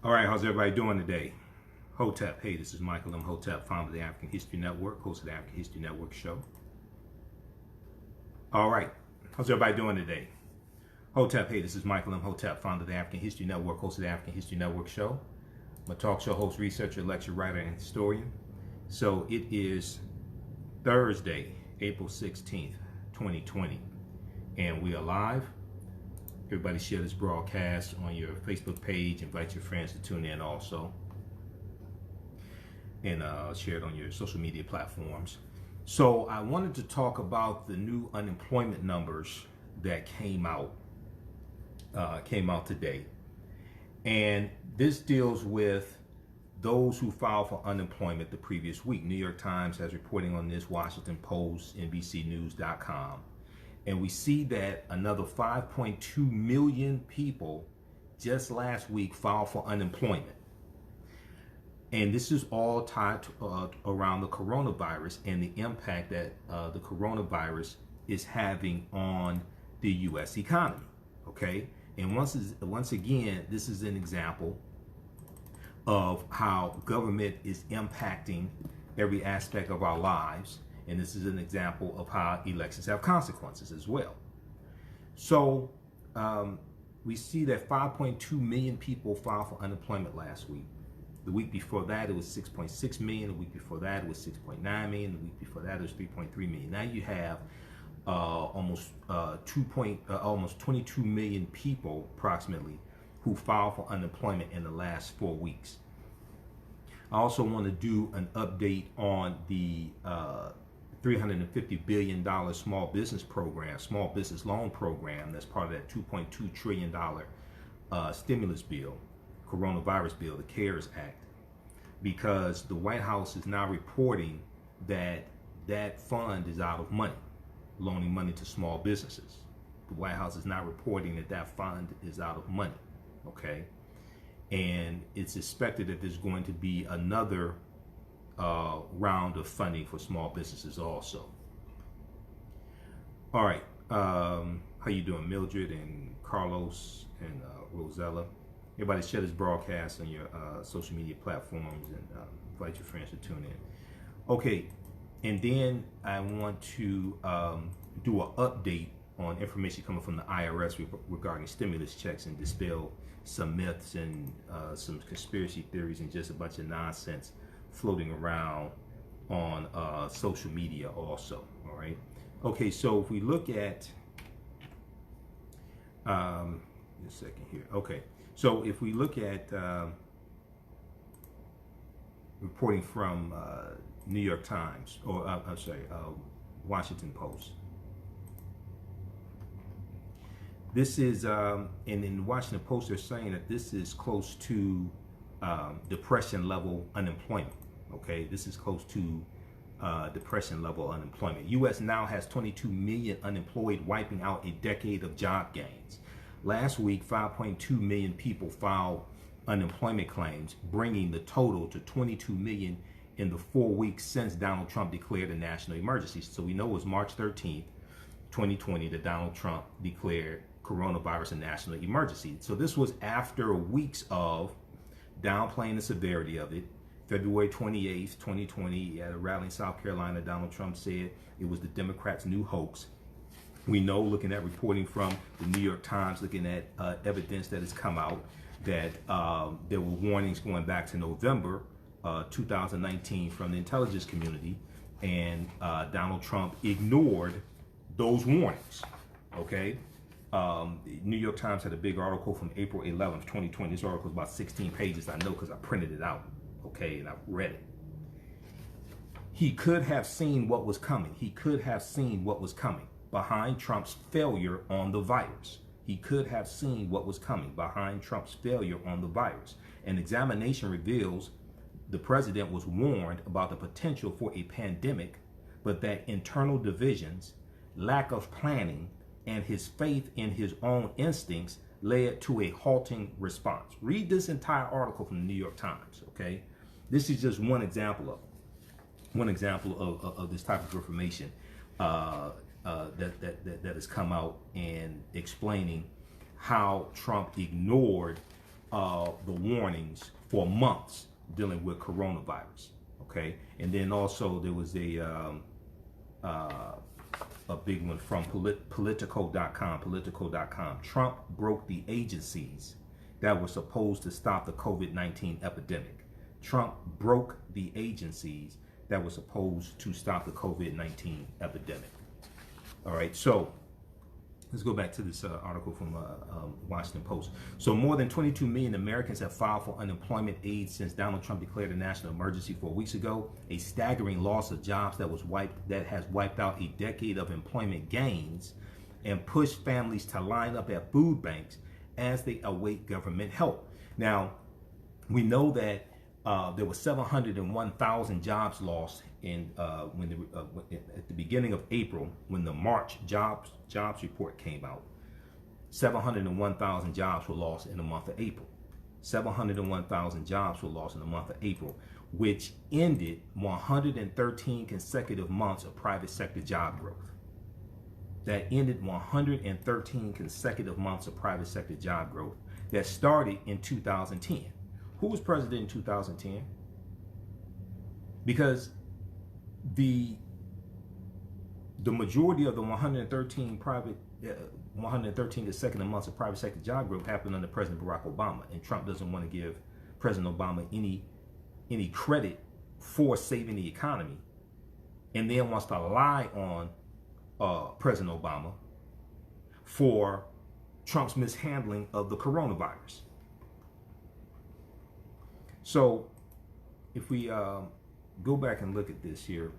All right, how's everybody doing today? Hotep, hey, this is Michael Imhotep, founder of the African History Network, host of the African History Network show. All right, how's everybody doing today? Hotep, hey, this is Michael Imhotep, founder of the African History Network, host of the African History Network show. I'm a talk show host, researcher, lecturer, writer, and historian. So it is Thursday, April 16th, 2020, and we are live. Everybody share this broadcast on your Facebook page. Invite your friends to tune in also. And share it on your social media platforms. So I wanted to talk about the new unemployment numbers that came out today. And this deals with those who filed for unemployment the previous week. New York Times has reporting on this, Washington Post, NBCnews.com. And we see that another 5.2 million people just last week filed for unemployment. And this is all tied to, around the coronavirus and the impact that the coronavirus is having on the U.S. economy. Okay, and once again, this is an example of how government is impacting every aspect of our lives. And this is an example of how elections have consequences as well. So we see that 5.2 million people filed for unemployment last week. The week before that, it was 6.6 million. The week before that, it was 6.9 million. The week before that, it was 3.3 million. Now you have almost 22 million people, approximately, who filed for unemployment in the last 4 weeks. I also want to do an update on the $350 billion small business program, small business loan program that's part of that $2.2 trillion stimulus bill, coronavirus bill, the CARES Act, because the White House is now reporting that that fund is out of money, loaning money to small businesses. The White House is now reporting that that fund is out of money, okay? And it's expected that there's going to be another round of funding for small businesses also. All right, how you doing, Mildred and Carlos and Rosella? Everybody share this broadcast on your social media platforms and invite your friends to tune in. Okay, and then I want to do an update on information coming from the IRS regarding stimulus checks and dispel some myths and some conspiracy theories and just a bunch of nonsense floating around on social media also. All right. Okay, so if we look at a second here. Okay, so if we look at reporting from New York Times, or I'm sorry, Washington Post. This is, and in the Washington Post, they're saying that this is close to depression level unemployment. Okay, this is close to depression level unemployment. U.S. now has 22 million unemployed, wiping out a decade of job gains. Last week, 5.2 million people filed unemployment claims, bringing the total to 22 million in the 4 weeks since Donald Trump declared a national emergency. So we know it was March 13th, 2020, that Donald Trump declared coronavirus a national emergency. So this was after weeks of downplaying the severity of it. February 28th, 2020, at a rally in South Carolina, Donald Trump said it was the Democrats' new hoax. We know, looking at reporting from the New York Times, looking at evidence that has come out, that there were warnings going back to November 2019 from the intelligence community, and Donald Trump ignored those warnings, okay? The New York Times had a big article from April 11th, 2020. This article is about 16 pages, I know, because I printed it out, okay, and I've read it. He could have seen what was coming. He could have seen what was coming behind Trump's failure on the virus. He could have seen what was coming behind Trump's failure on the virus. An examination reveals the president was warned about the potential for a pandemic, but that internal divisions, lack of planning, and his faith in his own instincts led to a halting response. Read this entire article from the New York Times, okay? This is just one example of this type of information that has come out and explaining how Trump ignored the warnings for months dealing with coronavirus. Okay, and then also there was a big one from Politico.com. Trump broke the agencies that were supposed to stop the COVID-19 epidemic. Trump broke the agencies that were supposed to stop the COVID-19 epidemic. All right, so let's go back to this article from Washington Post. So more than 22 million Americans have filed for unemployment aid since Donald Trump declared a national emergency 4 weeks ago, a staggering loss of jobs that has wiped out a decade of employment gains and pushed families to line up at food banks as they await government help. Now, we know that there were 701,000 jobs lost in at the beginning of April when the March jobs report came out. 701,000 jobs were lost in the month of April. 701,000 jobs were lost in the month of April, which ended 113 consecutive months of private sector job growth. That ended 113 consecutive months of private sector job growth that started in 2010. Who was president in 2010? Because the majority of the 113 consecutive months of private sector job growth happened under President Barack Obama, and Trump doesn't want to give President Obama any credit for saving the economy, and then wants to lie on President Obama for Trump's mishandling of the coronavirus. So if we go back and look at this here,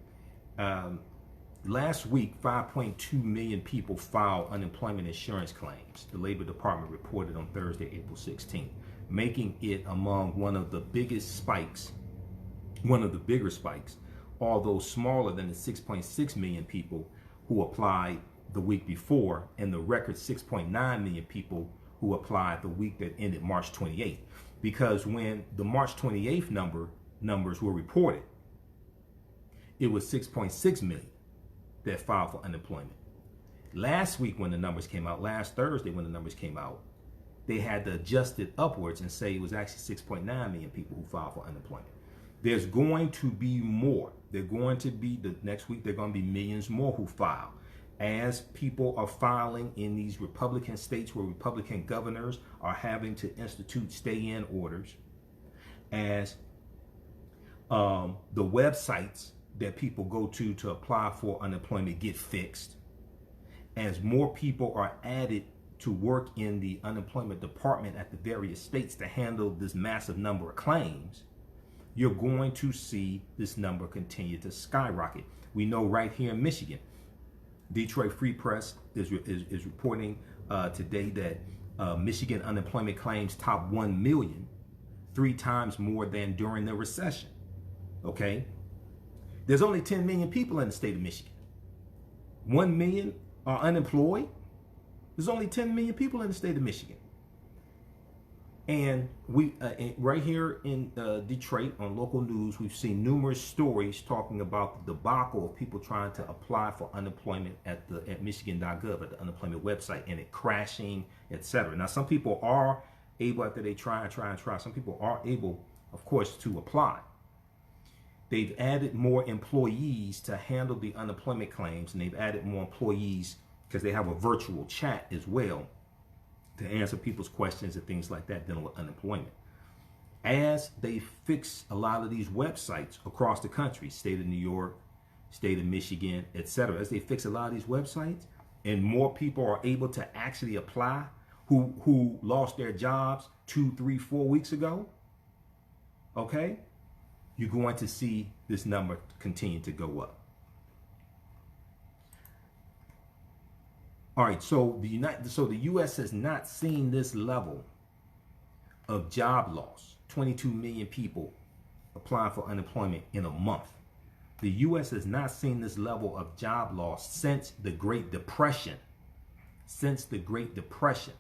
last week 5.2 million people filed unemployment insurance claims, the Labor Department reported on Thursday, April 16th, making it among one of the bigger spikes, although smaller than the 6.6 million people who applied the week before and the record 6.9 million people who applied the week that ended March 28th. Because when the March 28th numbers were reported, it was 6.6 million that filed for unemployment. Last week when the numbers came out, last Thursday when the numbers came out, they had to adjust it upwards and say it was actually 6.9 million people who filed for unemployment. There's going to be more. The next week, there are going to be millions more who file. As people are filing in these Republican states where Republican governors are having to institute stay-in orders, as the websites that people go to apply for unemployment get fixed, as more people are added to work in the unemployment department at the various states to handle this massive number of claims, you're going to see this number continue to skyrocket. We know right here in Michigan, Detroit Free Press is reporting today that Michigan unemployment claims top 1 million, 3 times more than during the recession. Okay? There's only 10 million people in the state of Michigan. 1 million are unemployed. There's only 10 million people in the state of Michigan. And we right here in Detroit on local news, we've seen numerous stories talking about the debacle of people trying to apply for unemployment at Michigan.gov, at the unemployment website, and it crashing, etc. Now, some people are able, after they try, some people are able, of course, to apply. They've added more employees to handle the unemployment claims, and they've added more employees because they have a virtual chat as well to answer people's questions and things like that dealing with unemployment. As they fix a lot of these websites across the country, state of New York, state of Michigan, etc., as they fix a lot of these websites and more people are able to actually apply who lost their jobs 2, 3, 4 weeks ago, okay, you're going to see this number continue to go up. All right, so the U.S. has not seen this level of job loss. 22 million people applying for unemployment in a month. The U.S. has not seen this level of job loss since the Great Depression. Since the Great Depression.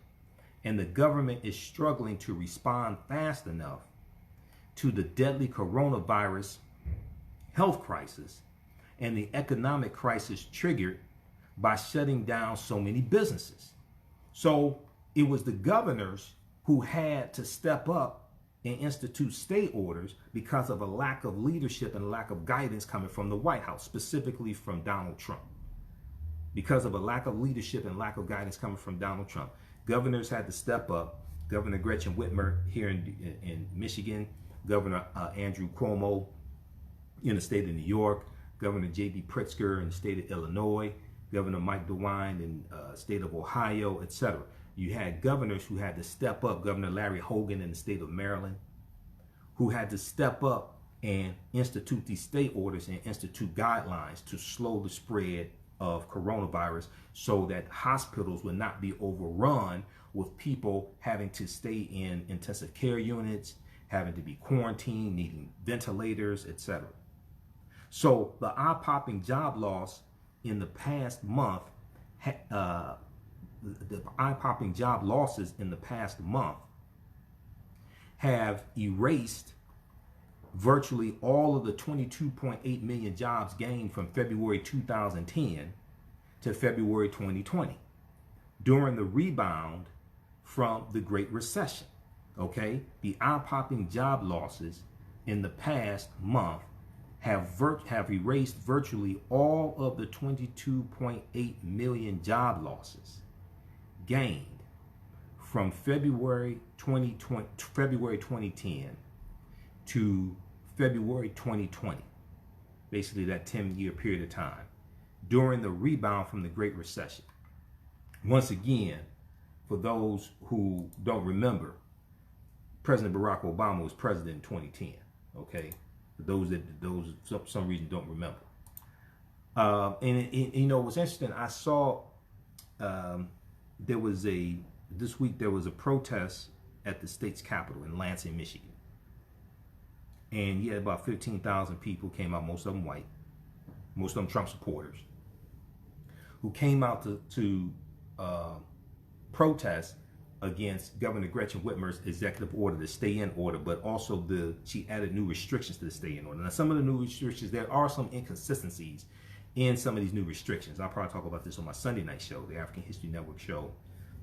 And the government is struggling to respond fast enough to the deadly coronavirus health crisis and the economic crisis triggered by shutting down so many businesses. So it was the governors who had to step up and institute stay orders because of a lack of leadership and lack of guidance coming from the White House, specifically from Donald Trump. Because of a lack of leadership and lack of guidance coming from Donald Trump, governors had to step up. Governor Gretchen Whitmer here in Michigan, Governor Andrew Cuomo in the state of New York, Governor J.B. Pritzker in the state of Illinois, Governor Mike DeWine in the state of Ohio, etc. You had governors who had to step up, Governor Larry Hogan in the state of Maryland, who had to step up and institute these stay orders and institute guidelines to slow the spread of coronavirus so that hospitals would not be overrun with people having to stay in intensive care units, having to be quarantined, needing ventilators, etc. So the eye-popping job loss in the past month, the eye-popping job losses in the past month have erased virtually all of the 22.8 million jobs gained from February 2010 to February 2020 during the rebound from the Great Recession. Okay, the eye-popping job losses in the past month have erased virtually all of the 22.8 million job losses gained from February 2010 to February 2020, basically that 10-year period of time, during the rebound from the Great Recession. Once again, for those who don't remember, President Barack Obama was president in 2010, okay? For those that some reason don't remember. And you know, what's interesting, I saw this week there was a protest at the state's capital in Lansing, Michigan. And you had about 15,000 people came out, most of them white, most of them Trump supporters, who came out to protest against Governor Gretchen Whitmer's executive order, the stay-in order, but also she added new restrictions to the stay-in order. Now, some of the new restrictions, there are some inconsistencies in some of these new restrictions. I'll probably talk about this on my Sunday night show, the African History Network show,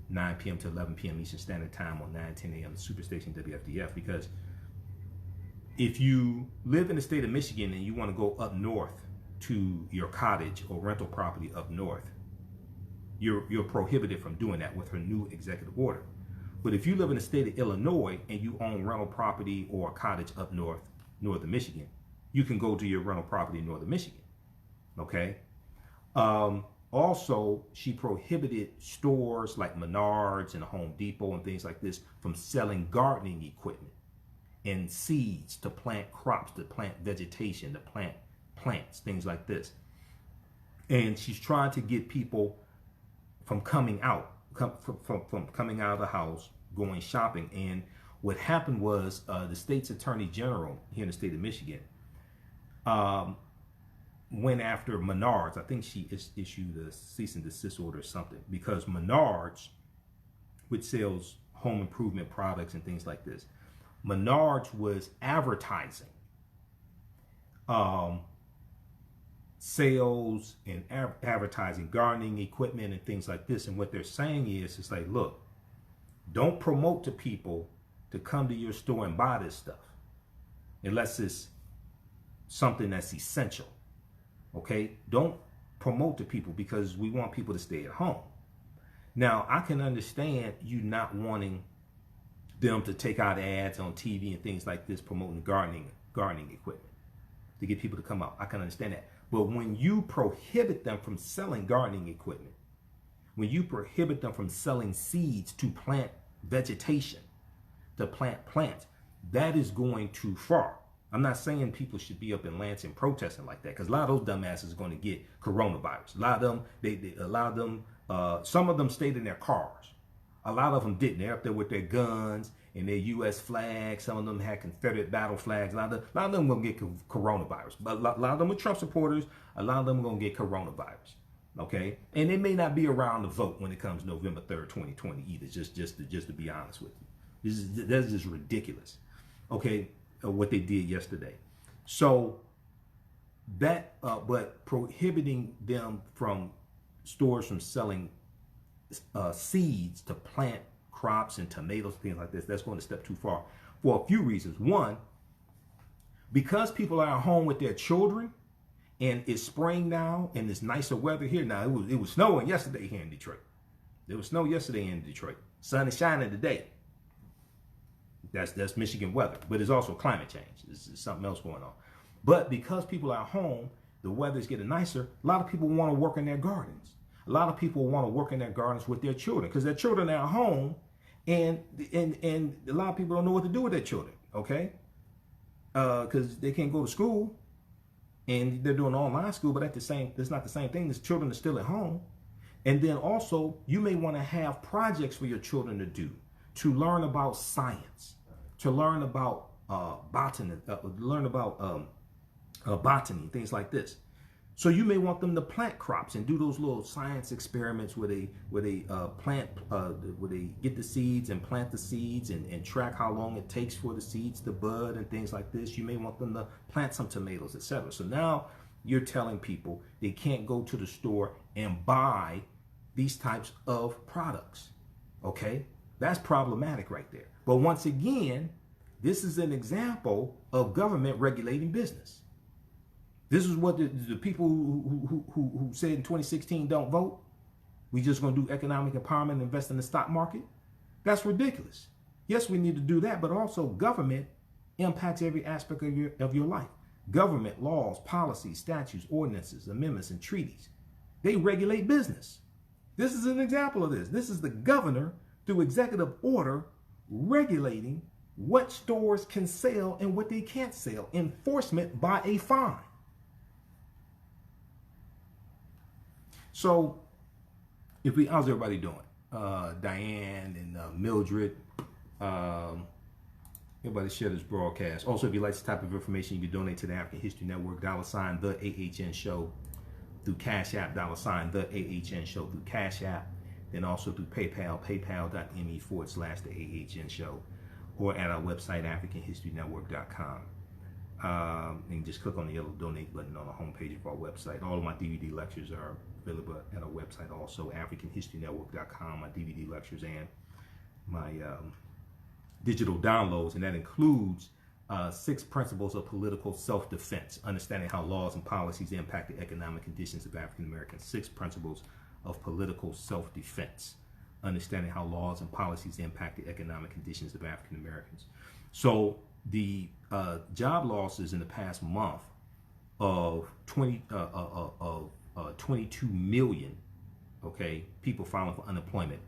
9 p.m. to 11 p.m. Eastern Standard Time on 9:10 a.m. Superstation WFDF, because if you live in the state of Michigan and you want to go up north to your cottage or rental property up north, you're prohibited from doing that with her new executive order. But if you live in the state of Illinois and you own rental property or a cottage up north, northern Michigan, you can go to your rental property in northern Michigan. Okay. Also, she prohibited stores like Menards and Home Depot and things like this from selling gardening equipment and seeds to plant crops, to plant vegetation, to plant plants, things like this. And she's trying to get people from coming out, from coming out of the house, going shopping. And what happened was the state's attorney general here in the state of Michigan went after Menards. I think she issued a cease and desist order or something, because Menards, which sells home improvement products and things like this, Menards was advertising sales and advertising gardening equipment and things like this. And what they're saying is, it's like, look, don't promote to people to come to your store and buy this stuff unless it's something that's essential. Okay, don't promote to people, because we want people to stay at home. Now, I can understand you not wanting them to take out ads on TV and things like this promoting gardening equipment to get people to come out. I can understand that. But when you prohibit them from selling gardening equipment, when you prohibit them from selling seeds to plant vegetation, to plant plants, that is going too far. I'm not saying people should be up in Lansing protesting like that, because a lot of those dumbasses are going to get coronavirus. A lot of them, some of them stayed in their cars. A lot of them didn't. They're up there with their guns and their U.S. flags. Some of them had Confederate battle flags. A lot of them going to get coronavirus. But a lot of them are Trump supporters. A lot of them are going to get coronavirus. Okay? And they may not be around to vote when it comes November 3rd, 2020 either, just to be honest with you. That's just ridiculous. Okay? What they did yesterday. So that, but prohibiting them from stores from selling seeds to plant crops and tomatoes, things like this. That's going a step too far for a few reasons. One, because people are at home with their children, and it's spring now, and it's nicer weather here now. It was snowing yesterday here in Detroit. There was snow yesterday in Detroit. Sun is shining today. That's Michigan weather, but it's also climate change. There's something else going on. But because people are at home, the weather's getting nicer. A lot of people want to work in their gardens. A lot of people want to work in their gardens with their children because their children are at home, and a lot of people don't know what to do with their children. Okay, because they can't go to school, and they're doing online school. But that's not the same thing. The children are still at home, and then also you may want to have projects for your children to do, to learn about science, to learn about botany, botany, things like this. So you may want them to plant crops and do those little science experiments where they get the seeds and plant the seeds and track how long it takes for the seeds to bud and things like this. You may want them to plant some tomatoes, etc. So now you're telling people they can't go to the store and buy these types of products. Okay, that's problematic right there. But once again, this is an example of government regulating business. This is what the people who said in 2016 don't vote. We just going to do economic empowerment and invest in the stock market. That's ridiculous. Yes, we need to do that, but also government impacts every aspect of your life. Government, laws, policies, statutes, ordinances, amendments, and treaties. They regulate business. This is an example of this. This is the governor, through executive order, regulating what stores can sell and what they can't sell. Enforcement by a fine. So, how's everybody doing? Diane and Mildred, everybody share this broadcast. Also, if you like this type of information, you can donate to the African History Network, $ the AHN Show through Cash App, $ the AHN Show through Cash App, then also through PayPal, paypal.me/the AHN Show, or at our website, AfricanHistoryNetwork.com. And just click on the yellow donate button on the homepage of our website. All of my DVD lectures are available at our website also, AfricanHistoryNetwork.com, my DVD lectures and my digital downloads, and that includes 6 principles of political self-defense, understanding how laws and policies impact the economic conditions of African Americans. 6 principles of political self-defense, understanding how laws and policies impact the economic conditions of African Americans. So the job losses in the past month of 22 million, okay, people filing for unemployment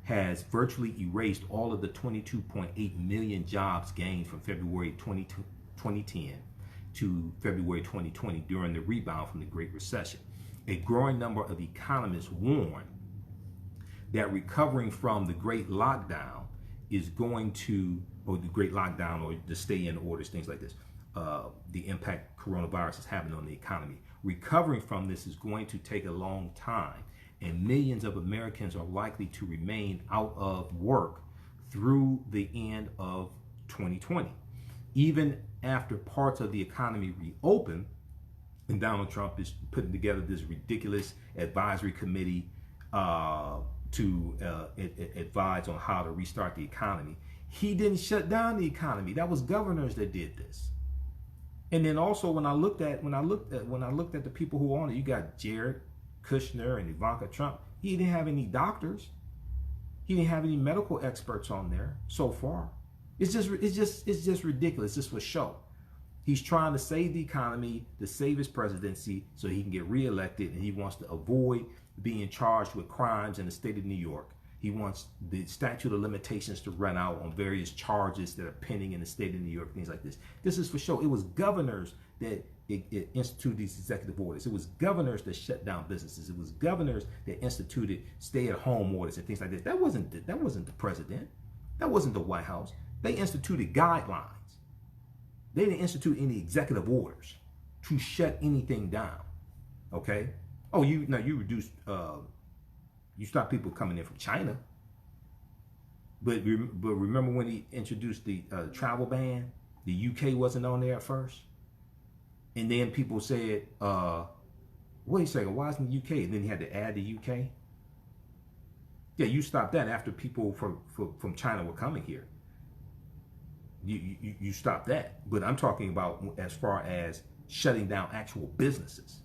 has virtually erased all of the 22.8 million jobs gained from February 2010 to February 2020 during the rebound from the Great Recession. A growing number of economists warn that recovering from the Great Lockdown is going to, or the Great Lockdown or the stay-in orders, things like this, the impact coronavirus is having on the economy. Recovering from this is going to take a long time, and millions of Americans are likely to remain out of work through the end of 2020. Even after parts of the economy reopen, and Donald Trump is putting together this ridiculous advisory committee to advise on how to restart the economy. He didn't shut down the economy. That was governors that did this. And then also when I looked at the people who own it, you got Jared Kushner and Ivanka Trump. He didn't have any doctors. He didn't have any medical experts on there so far. It's just ridiculous. It's just for show. He's trying to save the economy, to save his presidency so he can get reelected, and he wants to avoid being charged with crimes in the state of New York. He wants the statute of limitations to run out on various charges that are pending in the state of New York, things like this. This is for show. It was governors that instituted these executive orders. It was governors that shut down businesses. It was governors that instituted stay-at-home orders and things like this. That wasn't the president. That wasn't the White House. They instituted guidelines. They didn't institute any executive orders to shut anything down. Okay? Oh, you reduced, you stopped people coming in from China. But remember when he introduced the travel ban? The UK wasn't on there at first. And then people said, wait a second, why isn't the UK? And then he had to add the UK. Yeah, you stopped that after people from China were coming here. You stopped that. But I'm talking about as far as shutting down actual businesses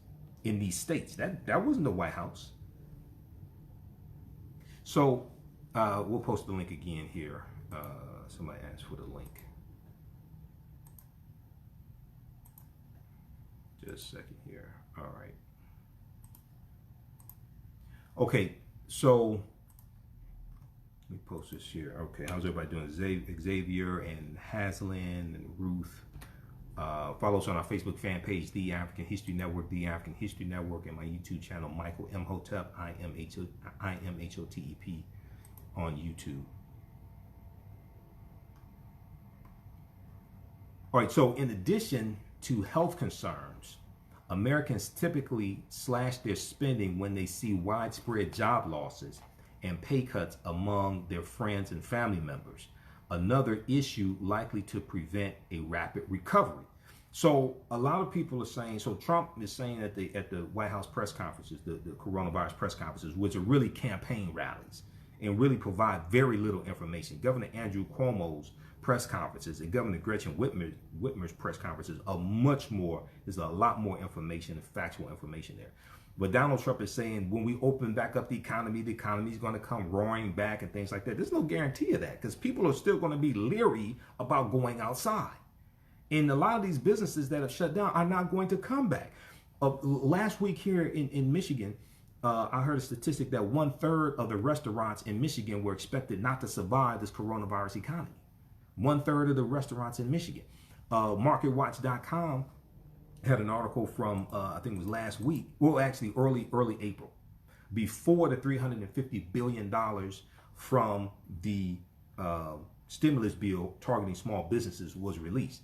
in these states. That wasn't the White House. So we'll post the link again here. Somebody asked for the link. Just a second here. All right. Okay, so let me post this here. Okay, how's everybody doing? Xavier and Haslin and Ruth. Follow us on our Facebook fan page, The African History Network, The African History Network, and my YouTube channel, Michael Imhotep, I-M-H-O-T-E-P on YouTube. All right, so in addition to health concerns, Americans typically slash their spending when they see widespread job losses and pay cuts among their friends and family members. Another issue likely to prevent a rapid recovery. So a lot of people are saying, so Trump is saying at the White House press conferences, the coronavirus press conferences, which are really campaign rallies and really provide very little information. Governor Andrew Cuomo's press conferences and Governor Gretchen Whitmer's press conferences are much more, there's a lot more information and factual information there. But Donald Trump is saying when we open back up the economy is going to come roaring back and things like that. There's no guarantee of that because people are still going to be leery about going outside. And a lot of these businesses that have shut down are not going to come back. Last week here in Michigan, I heard a statistic that 1/3 of the restaurants in Michigan were expected not to survive this coronavirus economy. 1/3 of the restaurants in Michigan. MarketWatch.com had an article from, I think it was last week, well, actually early April, before the $350 billion from the stimulus bill targeting small businesses was released.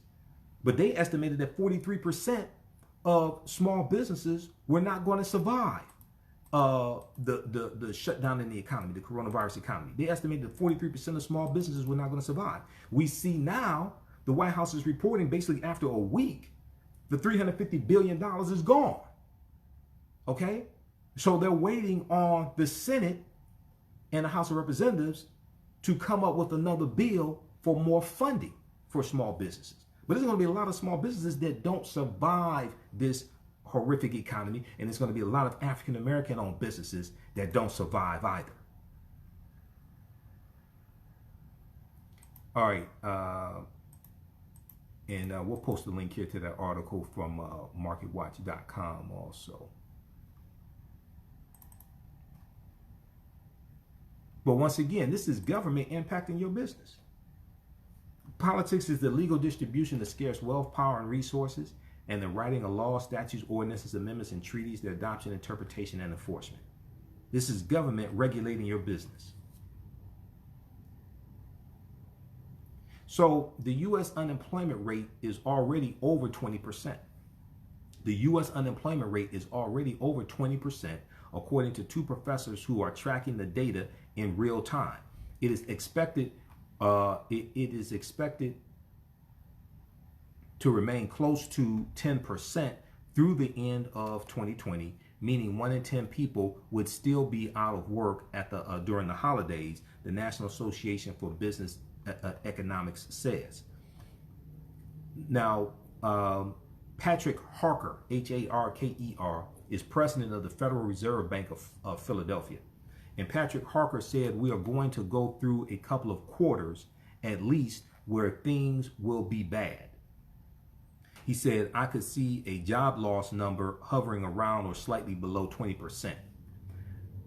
But they estimated that 43% of small businesses were not going to survive the shutdown in the economy, the coronavirus economy. They estimated that 43% of small businesses were not going to survive. We see now the White House is reporting basically after a week, the $350 billion is gone. Okay? So they're waiting on the Senate and the House of Representatives to come up with another bill for more funding for small businesses. But there's going to be a lot of small businesses that don't survive this horrific economy, and there's going to be a lot of African American owned businesses that don't survive either. All right, and we'll post a link here to that article from MarketWatch.com also. But once again, this is government impacting your business. Politics is the legal distribution of scarce wealth, power, and resources, and the writing of laws, statutes, ordinances, amendments, and treaties, their adoption, interpretation, and enforcement. This is government regulating your business. So the U.S. unemployment rate is already over 20%. The U.S. unemployment rate is already over 20%, according to two professors who are tracking the data in real time. It is expected to remain close to 10% through the end of 2020, meaning 1 in 10 people would still be out of work at during the holidays, the National Association for Business Economics says. Now, Patrick Harker, Harker, is president of the Federal Reserve Bank of Philadelphia. And Patrick Harker said we are going to go through a couple of quarters at least where things will be bad. He said, I could see a job loss number hovering around or slightly below 20%.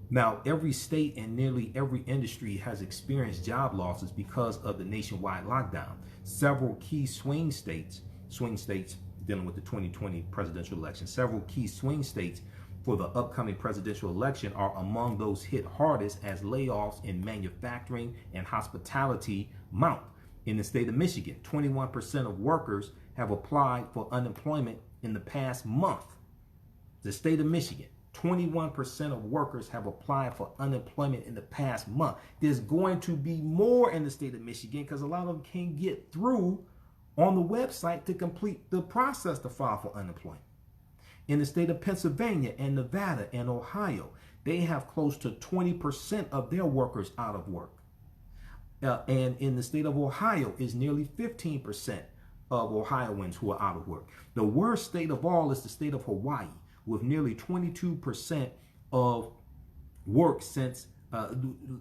Now, every state and nearly every industry has experienced job losses because of the nationwide lockdown. Several key swing states dealing with the 2020 presidential election, several key swing states for the upcoming presidential election are among those hit hardest as layoffs in manufacturing and hospitality mount. In the state of Michigan, 21% of workers have applied for unemployment in the past month. The state of Michigan, 21% of workers have applied for unemployment in the past month. There's going to be more in the state of Michigan because a lot of them can't get through on the website to complete the process to file for unemployment. In the state of Pennsylvania and Nevada and Ohio, they have close to 20% of their workers out of work. And in the state of Ohio is nearly 15% of Ohioans who are out of work. The worst state of all is the state of Hawaii, with nearly 22% of work since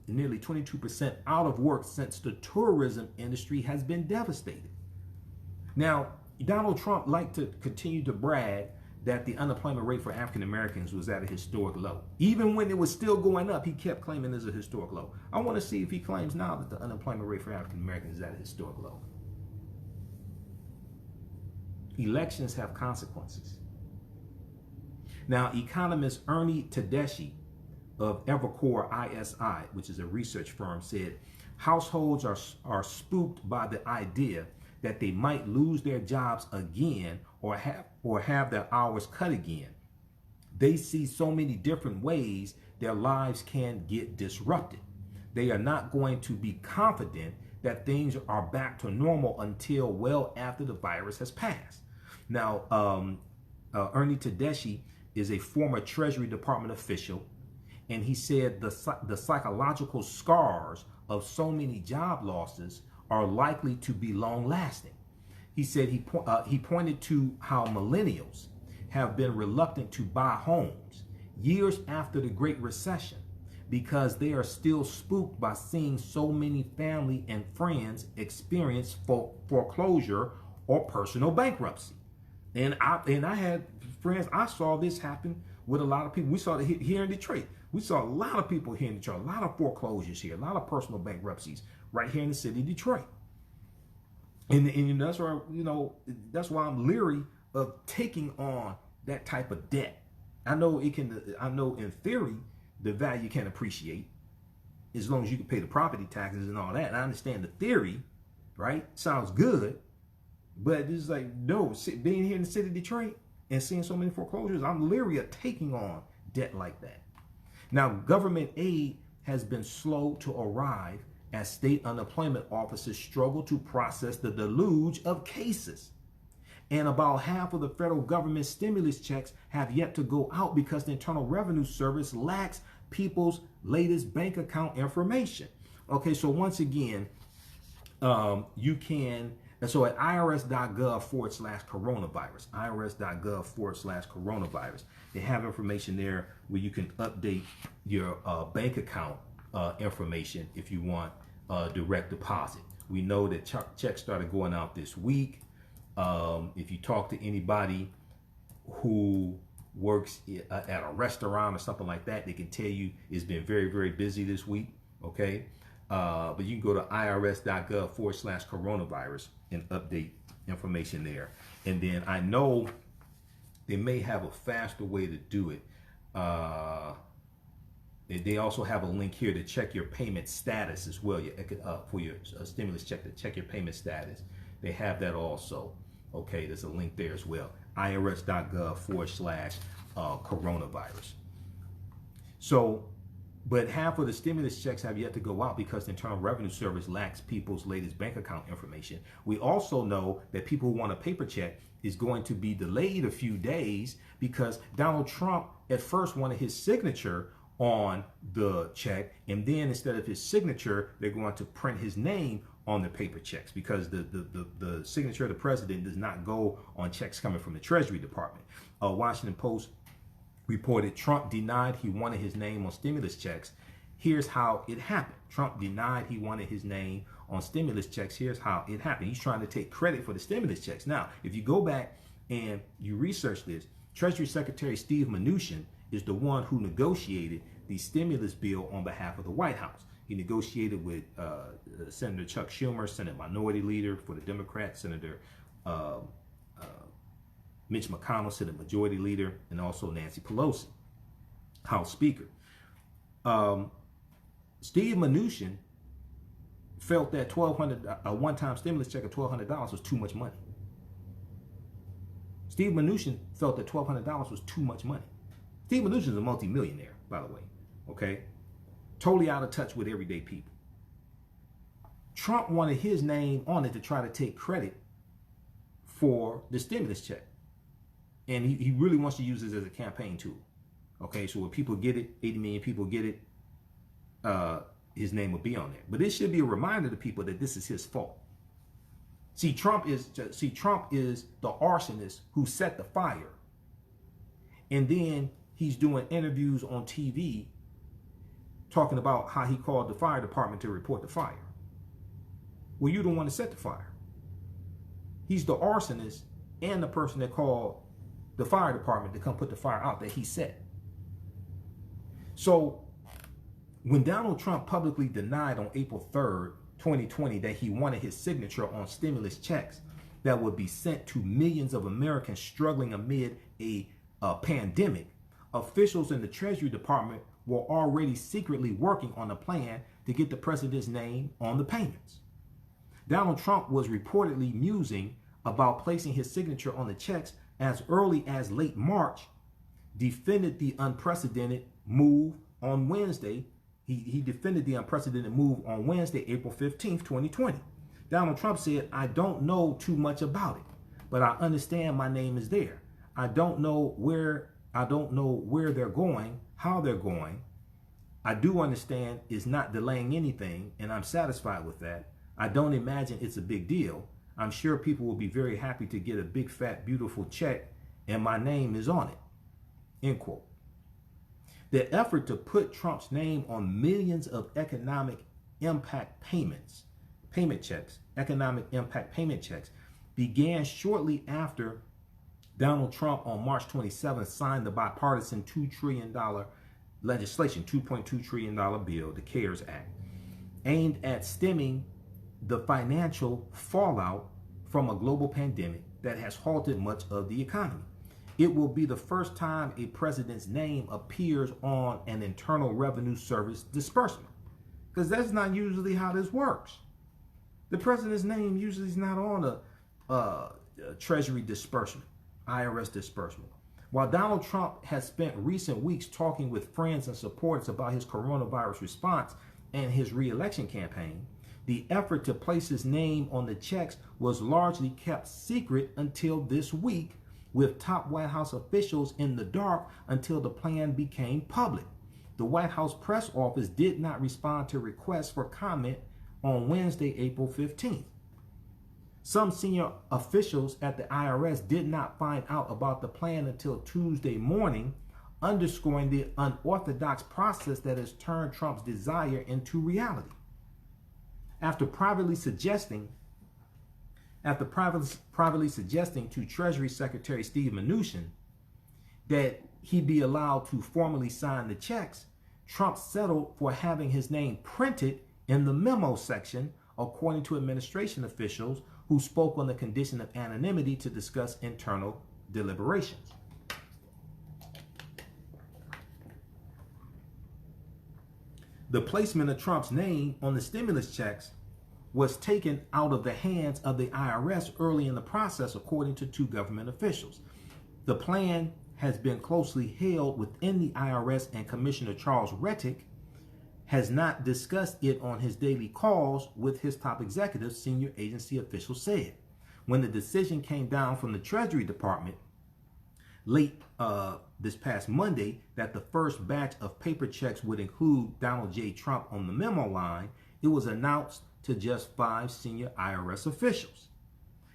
nearly 22% out of work since the tourism industry has been devastated. Now, Donald Trump liked to continue to brag that the unemployment rate for African Americans was at a historic low. Even when it was still going up, he kept claiming it's a historic low. I want to see if he claims now that the unemployment rate for African Americans is at a historic low. Elections have consequences. Now, economist Ernie Tedeschi of Evercore ISI, which is a research firm, said households are spooked by the idea that they might lose their jobs again or have their hours cut again. They see so many different ways their lives can get disrupted. They are not going to be confident that things are back to normal until well after the virus has passed. Now, Ernie Tedeschi is a former Treasury Department official, and he said the psychological scars of so many job losses are likely to be long-lasting. He said he pointed to how millennials have been reluctant to buy homes years after the Great Recession because they are still spooked by seeing so many family and friends experience foreclosure or personal bankruptcy. And I had friends, I saw this happen with a lot of people. We saw it here in Detroit. We saw a lot of people here in Detroit, a lot of foreclosures here, a lot of personal bankruptcies right here in the city of Detroit. And that's why, that's why I'm leery of taking on that type of debt. I know in theory the value can appreciate as long as you can pay the property taxes and all that. And I understand the theory, right? Sounds good, but it's like, no, being here in the city of Detroit and seeing so many foreclosures, I'm leery of taking on debt like that. Now, government aid has been slow to arrive as state unemployment offices struggle to process the deluge of cases. And about half of the federal government stimulus checks have yet to go out because the Internal Revenue Service lacks people's latest bank account information. Okay, so once again, you can, so at irs.gov/coronavirus, irs.gov/coronavirus, they have information there where you can update your bank account information if you want direct deposit. We know that checks started going out this week. If you talk to anybody who works at a restaurant or something like that, they can tell you it's been very, very busy this week. Okay. But you can go to irs.gov/coronavirus and update information there. And then I know they may have a faster way to do it. They also have a link here to check your payment status as well, for your stimulus check, to check your payment status. They have that also. Okay, there's a link there as well. irs.gov/coronavirus. So, but half of the stimulus checks have yet to go out because the Internal Revenue Service lacks people's latest bank account information. We also know that people who want a paper check is going to be delayed a few days because Donald Trump at first wanted his signature on the check, and then instead of his signature, they're going to print his name on the paper checks because the signature of the president does not go on checks coming from the Treasury Department. Washington Post reported Trump denied he wanted his name on stimulus checks. Here's how it happened. Trump denied he wanted his name on stimulus checks. Here's how it happened. He's trying to take credit for the stimulus checks. Now, if you go back and you research this, Treasury Secretary Steve Mnuchin is the one who negotiated the stimulus bill on behalf of the White House. He negotiated with Senator Chuck Schumer, Senate Minority Leader for the Democrats, Senator Mitch McConnell, Senate Majority Leader, and also Nancy Pelosi, House Speaker. Steve Mnuchin felt that a one-time stimulus check of $1,200 was too much money. Steve Mnuchin felt that $1,200 was too much money. Steve Mnuchin is a multimillionaire, by the way, okay? Totally out of touch with everyday people. Trump wanted his name on it to try to take credit for the stimulus check. And he really wants to use this as a campaign tool. Okay, so when people get it, 80 million people get it, his name will be on there. But it should be a reminder to people that this is his fault. See, Trump is the arsonist who set the fire. And then he's doing interviews on TV talking about how he called the fire department to report the fire. Well, you're the one that set the fire. He's the arsonist and the person that called the fire department to come put the fire out that he set. So when Donald Trump publicly denied on April 3rd, 2020, that he wanted his signature on stimulus checks that would be sent to millions of Americans struggling amid a pandemic, officials in the Treasury Department were already secretly working on a plan to get the president's name on the payments. Donald Trump was reportedly musing about placing his signature on the checks as early as late March, defended the unprecedented move on Wednesday. He defended the unprecedented move on Wednesday, April 15th, 2020. Donald Trump said, "I don't know too much about it, but I understand my name is there. I don't know where they're going, how they're going. I do understand it's not delaying anything, and I'm satisfied with that. I don't imagine it's a big deal. I'm sure people will be very happy to get a big, fat, beautiful check, and my name is on it." End quote. The effort to put Trump's name on millions of economic impact payment checks, began shortly after Donald Trump on March 27th signed the bipartisan $2 trillion legislation, $2.2 trillion bill, the CARES Act, aimed at stemming the financial fallout from a global pandemic that has halted much of the economy. It will be the first time a president's name appears on an Internal Revenue Service disbursement, because that's not usually how this works. The president's name usually is not on a Treasury disbursement, IRS disbursement. While Donald Trump has spent recent weeks talking with friends and supporters about his coronavirus response and his re-election campaign, the effort to place his name on the checks was largely kept secret until this week, with top White House officials in the dark until the plan became public. The White House press office did not respond to requests for comment on Wednesday, April 15th. Some senior officials at the IRS did not find out about the plan until Tuesday morning, underscoring the unorthodox process that has turned Trump's desire into reality. After privately suggesting to Treasury Secretary Steve Mnuchin that he be allowed to formally sign the checks, Trump settled for having his name printed in the memo section, according to administration officials who spoke on the condition of anonymity to discuss internal deliberations. The placement of Trump's name on the stimulus checks was taken out of the hands of the IRS early in the process, according to two government officials. The plan has been closely held within the IRS, and Commissioner Charles Rettig has not discussed it on his daily calls with his top executives, senior agency officials said. When the decision came down from the Treasury Department late this past Monday that the first batch of paper checks would include Donald J. Trump on the memo line, it was announced to just 5 senior IRS officials.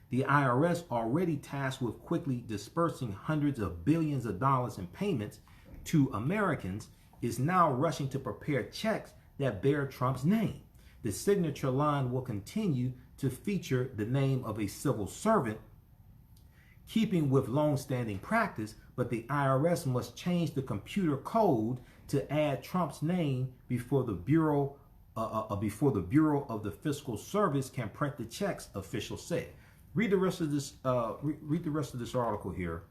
The IRS, already tasked with quickly dispersing hundreds of billions of dollars in payments to Americans, is now rushing to prepare checks that bear Trump's name. The signature line will continue to feature the name of a civil servant, keeping with long-standing practice, but the IRS must change the computer code to add Trump's name before the Bureau of the Fiscal Service can print the checks, officials said. Read the rest of this. Read the rest of this article here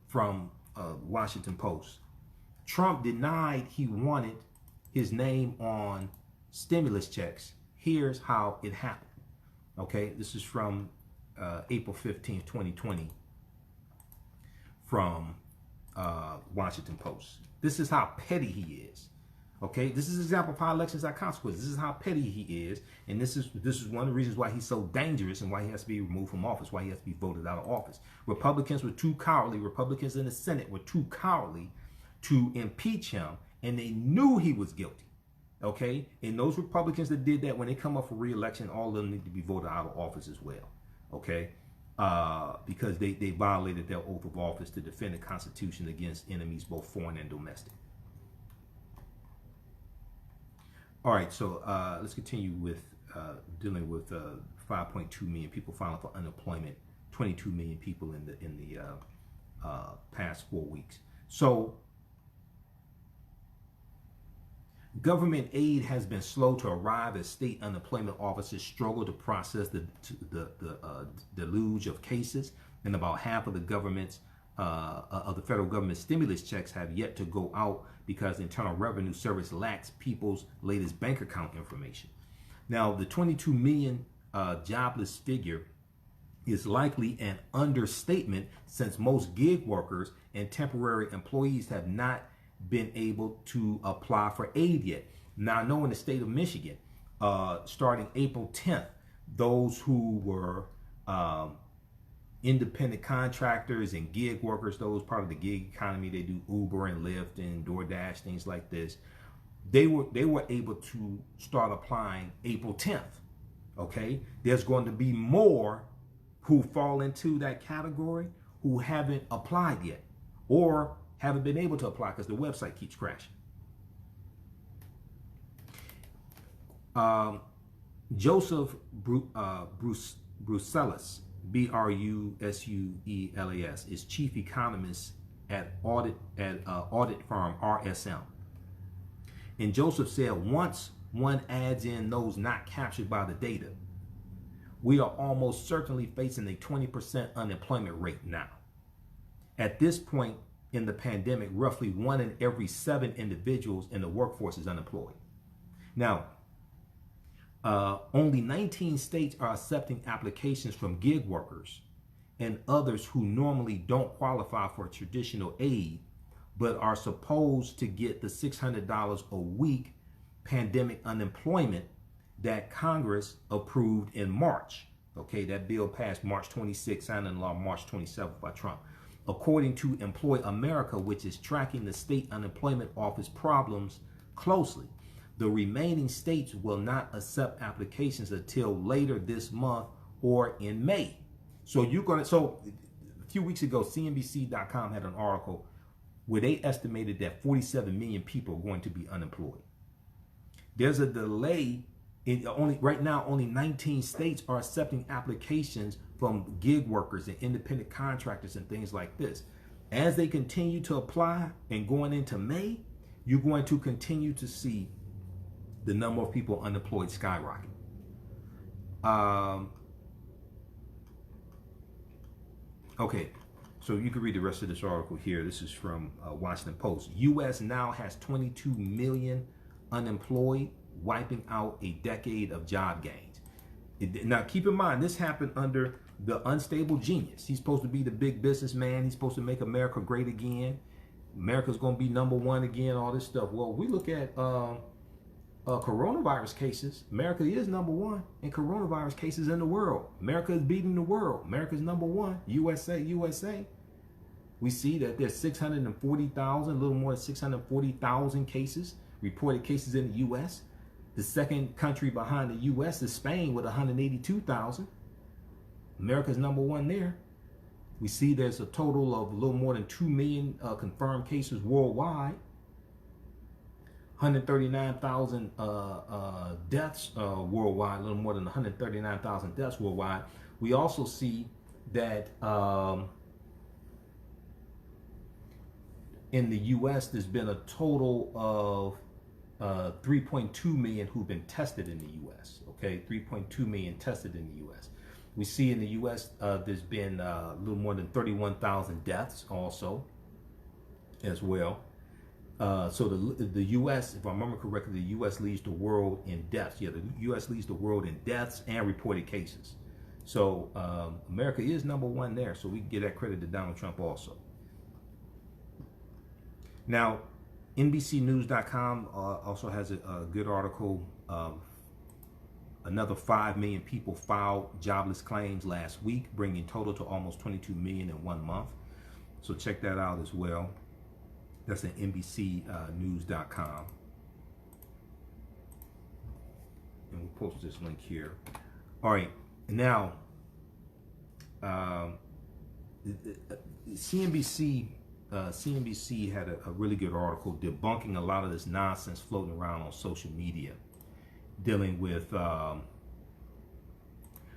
from Washington Post. Trump denied he wanted his name on stimulus checks. Here's how it happened. Okay, this is from April 15th, 2020, from Washington Post. This is how petty he is. Okay, this is an example of how elections are consequences. This is how petty he is, and this is one of the reasons why he's so dangerous and why he has to be removed from office, why he has to be voted out of office. Republicans were too cowardly. Republicans in the Senate were too cowardly to impeach him, and they knew he was guilty. Okay, and those Republicans that did that, when they come up for re-election, all of them need to be voted out of office as well. Okay, because they violated their oath of office to defend the Constitution against enemies, both foreign and domestic. All right, so let's continue with dealing with 5.2 million people filing for unemployment, 22 million people in the past 4 weeks. So government aid has been slow to arrive as state unemployment offices struggle to process the deluge of cases, and about half of the federal government stimulus checks have yet to go out because the Internal Revenue Service lacks people's latest bank account information. Now, the 22 million jobless figure is likely an understatement, since most gig workers and temporary employees have not been able to apply for aid yet. Now, I know in the state of Michigan, starting April 10th, those who were independent contractors and gig workers, those part of the gig economy, they do Uber and Lyft and DoorDash, things like this, they were able to start applying April 10th. Okay, there's going to be more who fall into that category who haven't applied yet, or haven't been able to apply because the website keeps crashing. Joseph Bruselas, Brusuelas, is chief economist at audit firm RSM. And Joseph said, once one adds in those not captured by the data, we are almost certainly facing a 20% unemployment rate now. At this point in the pandemic, roughly 1 in every 7 individuals in the workforce is unemployed. Now, only 19 states are accepting applications from gig workers and others who normally don't qualify for traditional aid, but are supposed to get the $600 a week pandemic unemployment that Congress approved in March. Okay, that bill passed March 26, signed into law March 27th by Trump. According to Employ America, which is tracking the state unemployment office problems closely, the remaining states will not accept applications until later this month or in May. So a few weeks ago, CNBC.com had an article where they estimated that 47 million people are going to be unemployed. There's a delay right now. Only 19 states are accepting applications from gig workers and independent contractors and things like this. As they continue to apply and going into May, you're going to continue to see the number of people unemployed skyrocket. Okay, so you can read the rest of this article here. This is from Washington Post. U.S. now has 22 million unemployed, wiping out a decade of job gains. Now, keep in mind, this happened under the unstable genius. He's supposed to be the big businessman. He's supposed to make America great again. America's going to be #1 again, all this stuff. Well, we look at coronavirus cases. America is #1 in coronavirus cases in the world. America is beating the world. America's #1. USA. We see that there's 640,000, a little more than 640,000 cases, reported cases in the U.S. The second country behind the U.S. is Spain with 182,000. America's #1 there. We see there's a total of a little more than 2 million confirmed cases worldwide. 139,000 deaths worldwide, a little more than 139,000 deaths worldwide. We also see that in the U.S. there's been a total of 3.2 million who've been tested in the U.S. Okay, 3.2 million tested in the U.S. We see in the U.S. There's been a little more than 31,000 deaths also as well. So the U.S., if I remember correctly, the U.S. leads the world in deaths. Yeah, the U.S. leads the world in deaths and reported cases. So America is #1 there. So we can give that credit to Donald Trump also. Now, NBCnews.com also has a good article of another 5 million people filed jobless claims last week, bringing total to almost 22 million in 1 month. So check that out as well. That's at NBCnews.com. And we'll post this link here. All right, now CNBC had a really good article debunking a lot of this nonsense floating around on social media, dealing with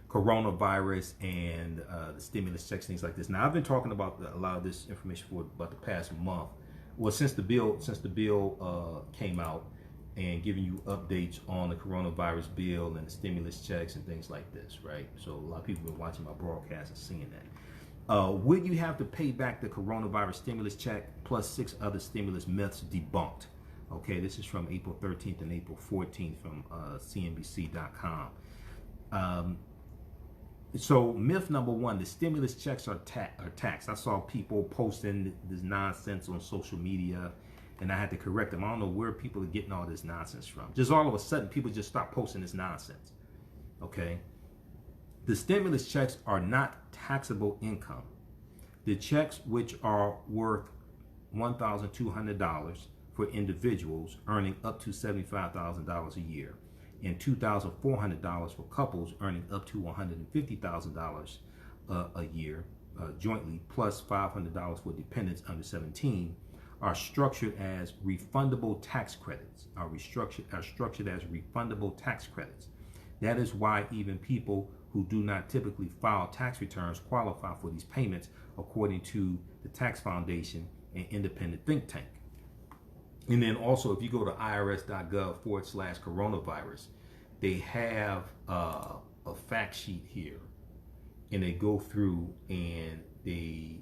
coronavirus and the stimulus checks, things like this. Now, I've been talking about a lot of this information for about the past month. Well, since the bill came out, and giving you updates on the coronavirus bill and the stimulus checks and things like this, right? So a lot of people have been watching my broadcast and seeing that. Would you have to pay back the coronavirus stimulus check plus 6 other stimulus myths debunked? Okay, this is from April 13th and April 14th from CNBC.com. So myth number 1, the stimulus checks are taxed. I saw people posting this nonsense on social media, and I had to correct them. I don't know where people are getting all this nonsense from. Just all of a sudden, people just start posting this nonsense. Okay? The stimulus checks are not taxable income. The checks, which are worth $1,200 for individuals earning up to $75,000 a year, and $2,400 for couples earning up to $150,000 a year jointly, plus $500 for dependents under 17, are structured as refundable tax credits. Are structured as refundable tax credits. That is why even people who do not typically file tax returns qualify for these payments, according to the Tax Foundation, an independent think tank. And then also, if you go to irs.gov/coronavirus, they have a fact sheet here, and they go through and they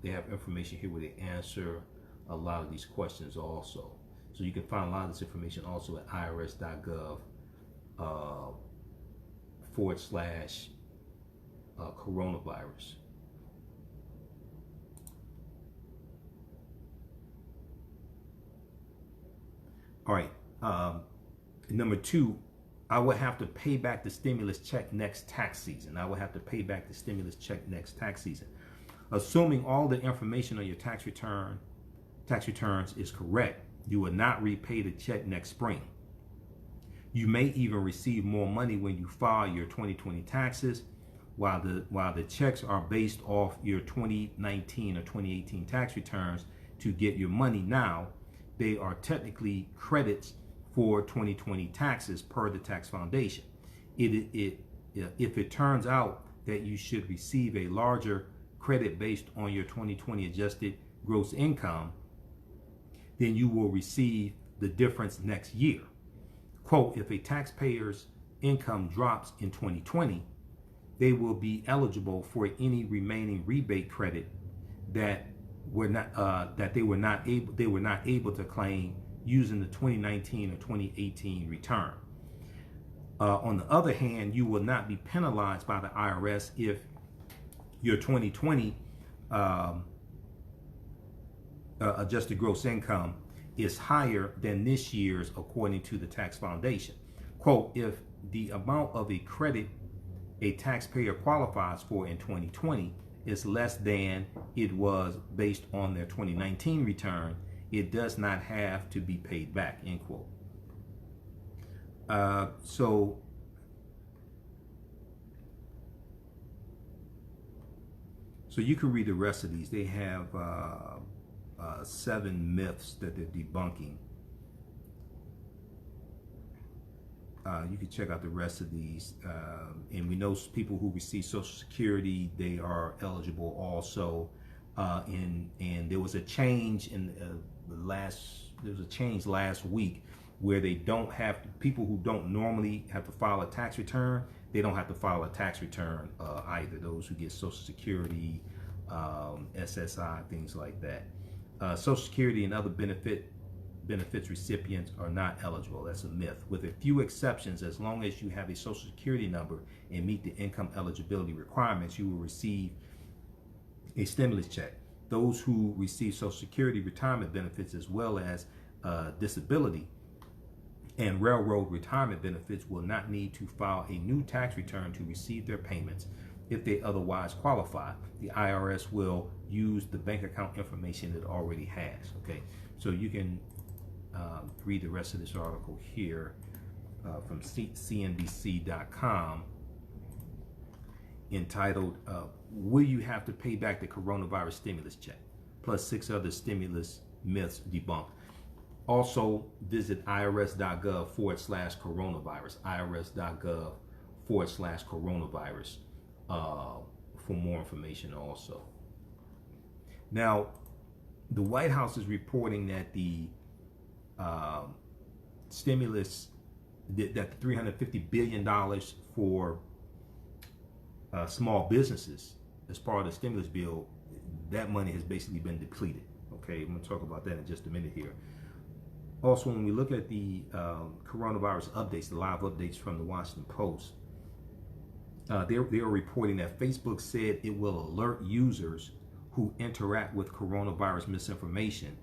have information here where they answer a lot of these questions also. So you can find a lot of this information also at irs.gov/coronavirus. All right. Number 2, I would have to pay back the stimulus check next tax season. Assuming all the information on your tax returns is correct, you will not repay the check next spring. You may even receive more money when you file your 2020 taxes, while the checks are based off your 2019 or 2018 tax returns. To get your money now, they are technically credits for 2020 taxes per the Tax Foundation. If it turns out that you should receive a larger credit based on your 2020 adjusted gross income, then you will receive the difference next year. Quote, if a taxpayer's income drops in 2020, they will be eligible for any remaining rebate credit that they were not able to claim using the 2019 or 2018 return. On the other hand, you will not be penalized by the IRS if your 2020 adjusted gross income is higher than this year's, according to the Tax Foundation. Quote, if the amount of a credit a taxpayer qualifies for in 2020 is less than it was based on their 2019 return, it does not have to be paid back, end quote. So you can read the rest of these. They have 7 myths that they're debunking. You can check out the rest of these. And we know people who receive Social Security, they are eligible also. And there was a change in last week where they don't have people who don't normally have to file a tax return. They don't have to file a tax return either. Those who get Social Security, SSI, things like that. Social Security and other benefits recipients are not eligible. That's a myth. With a few exceptions, as long as you have a Social Security number and meet the income eligibility requirements, you will receive a stimulus check. those who receive Social Security retirement benefits as well as disability and railroad retirement benefits will not need to file a new tax return to receive their payments if they otherwise qualify. The IRS will use the bank account information it already has. Okay, so you can read the rest of this article here from CNBC.com entitled, Will You Have to Pay Back the Coronavirus Stimulus Check? Plus 6 other stimulus myths debunked. Also, visit irs.gov/coronavirus, irs.gov/coronavirus for more information also. Now, the White House is reporting that the stimulus, that the $350 billion for small businesses as part of the stimulus bill, that money has basically been depleted. Okay, I'm going to talk about that in just a minute here. Also, when we look at the coronavirus updates, the live updates from the Washington Post, they are reporting that Facebook said it will alert users who interact with coronavirus misinformation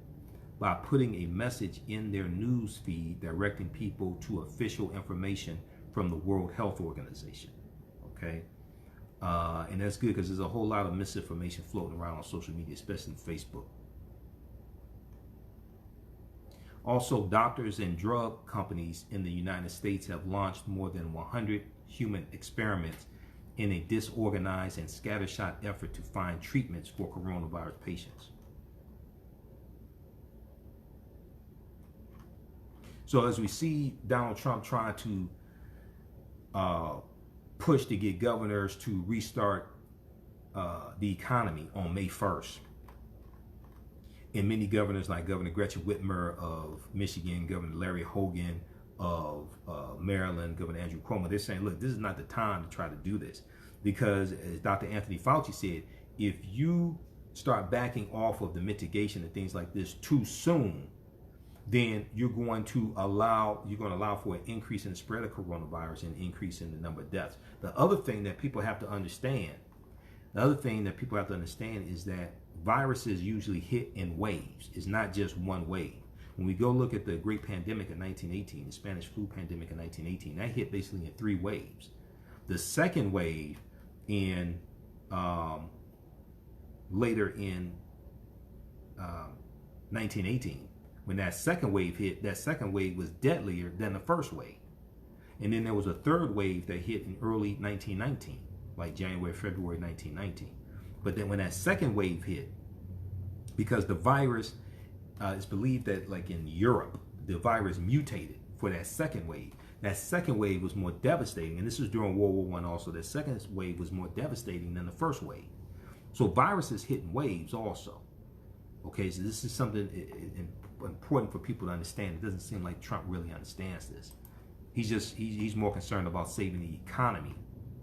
by putting a message in their news feed directing people to official information from the World Health Organization. Okay, and that's good because there's a whole lot of misinformation floating around on social media, especially Facebook. Also, doctors and drug companies in the United States have launched more than 100 human experiments in a disorganized and scattershot effort to find treatments for coronavirus patients. So as we see Donald Trump trying to push to get governors to restart the economy on May 1st, and many governors like Governor Gretchen Whitmer of Michigan, Governor Larry Hogan of Maryland, Governor Andrew Cuomo, they're saying, look, this is not the time to try to do this, because as Dr. Anthony Fauci said, if you start backing off of the mitigation and things like this too soon, then you're going to allow for an increase in the spread of coronavirus and increase in the number of deaths. The other thing that people have to understand is that viruses usually hit in waves. It's not just one wave. When we go look at the Great Pandemic in 1918, the Spanish flu pandemic in 1918, that hit basically in 3 waves. The second wave in later in 1918, when that second wave hit, that second wave was deadlier than the first wave. And then there was a third wave that hit in early 1919, like January, February 1919. But then when that second wave hit, because the virus, it's believed that like in Europe, the virus mutated for that second wave. That second wave was more devastating, and this was during World War I also. That second wave was more devastating than the first wave. So viruses hit in waves also. Okay, so this is something important for people to understand. It doesn't seem like Trump really understands this. He's more concerned about saving the economy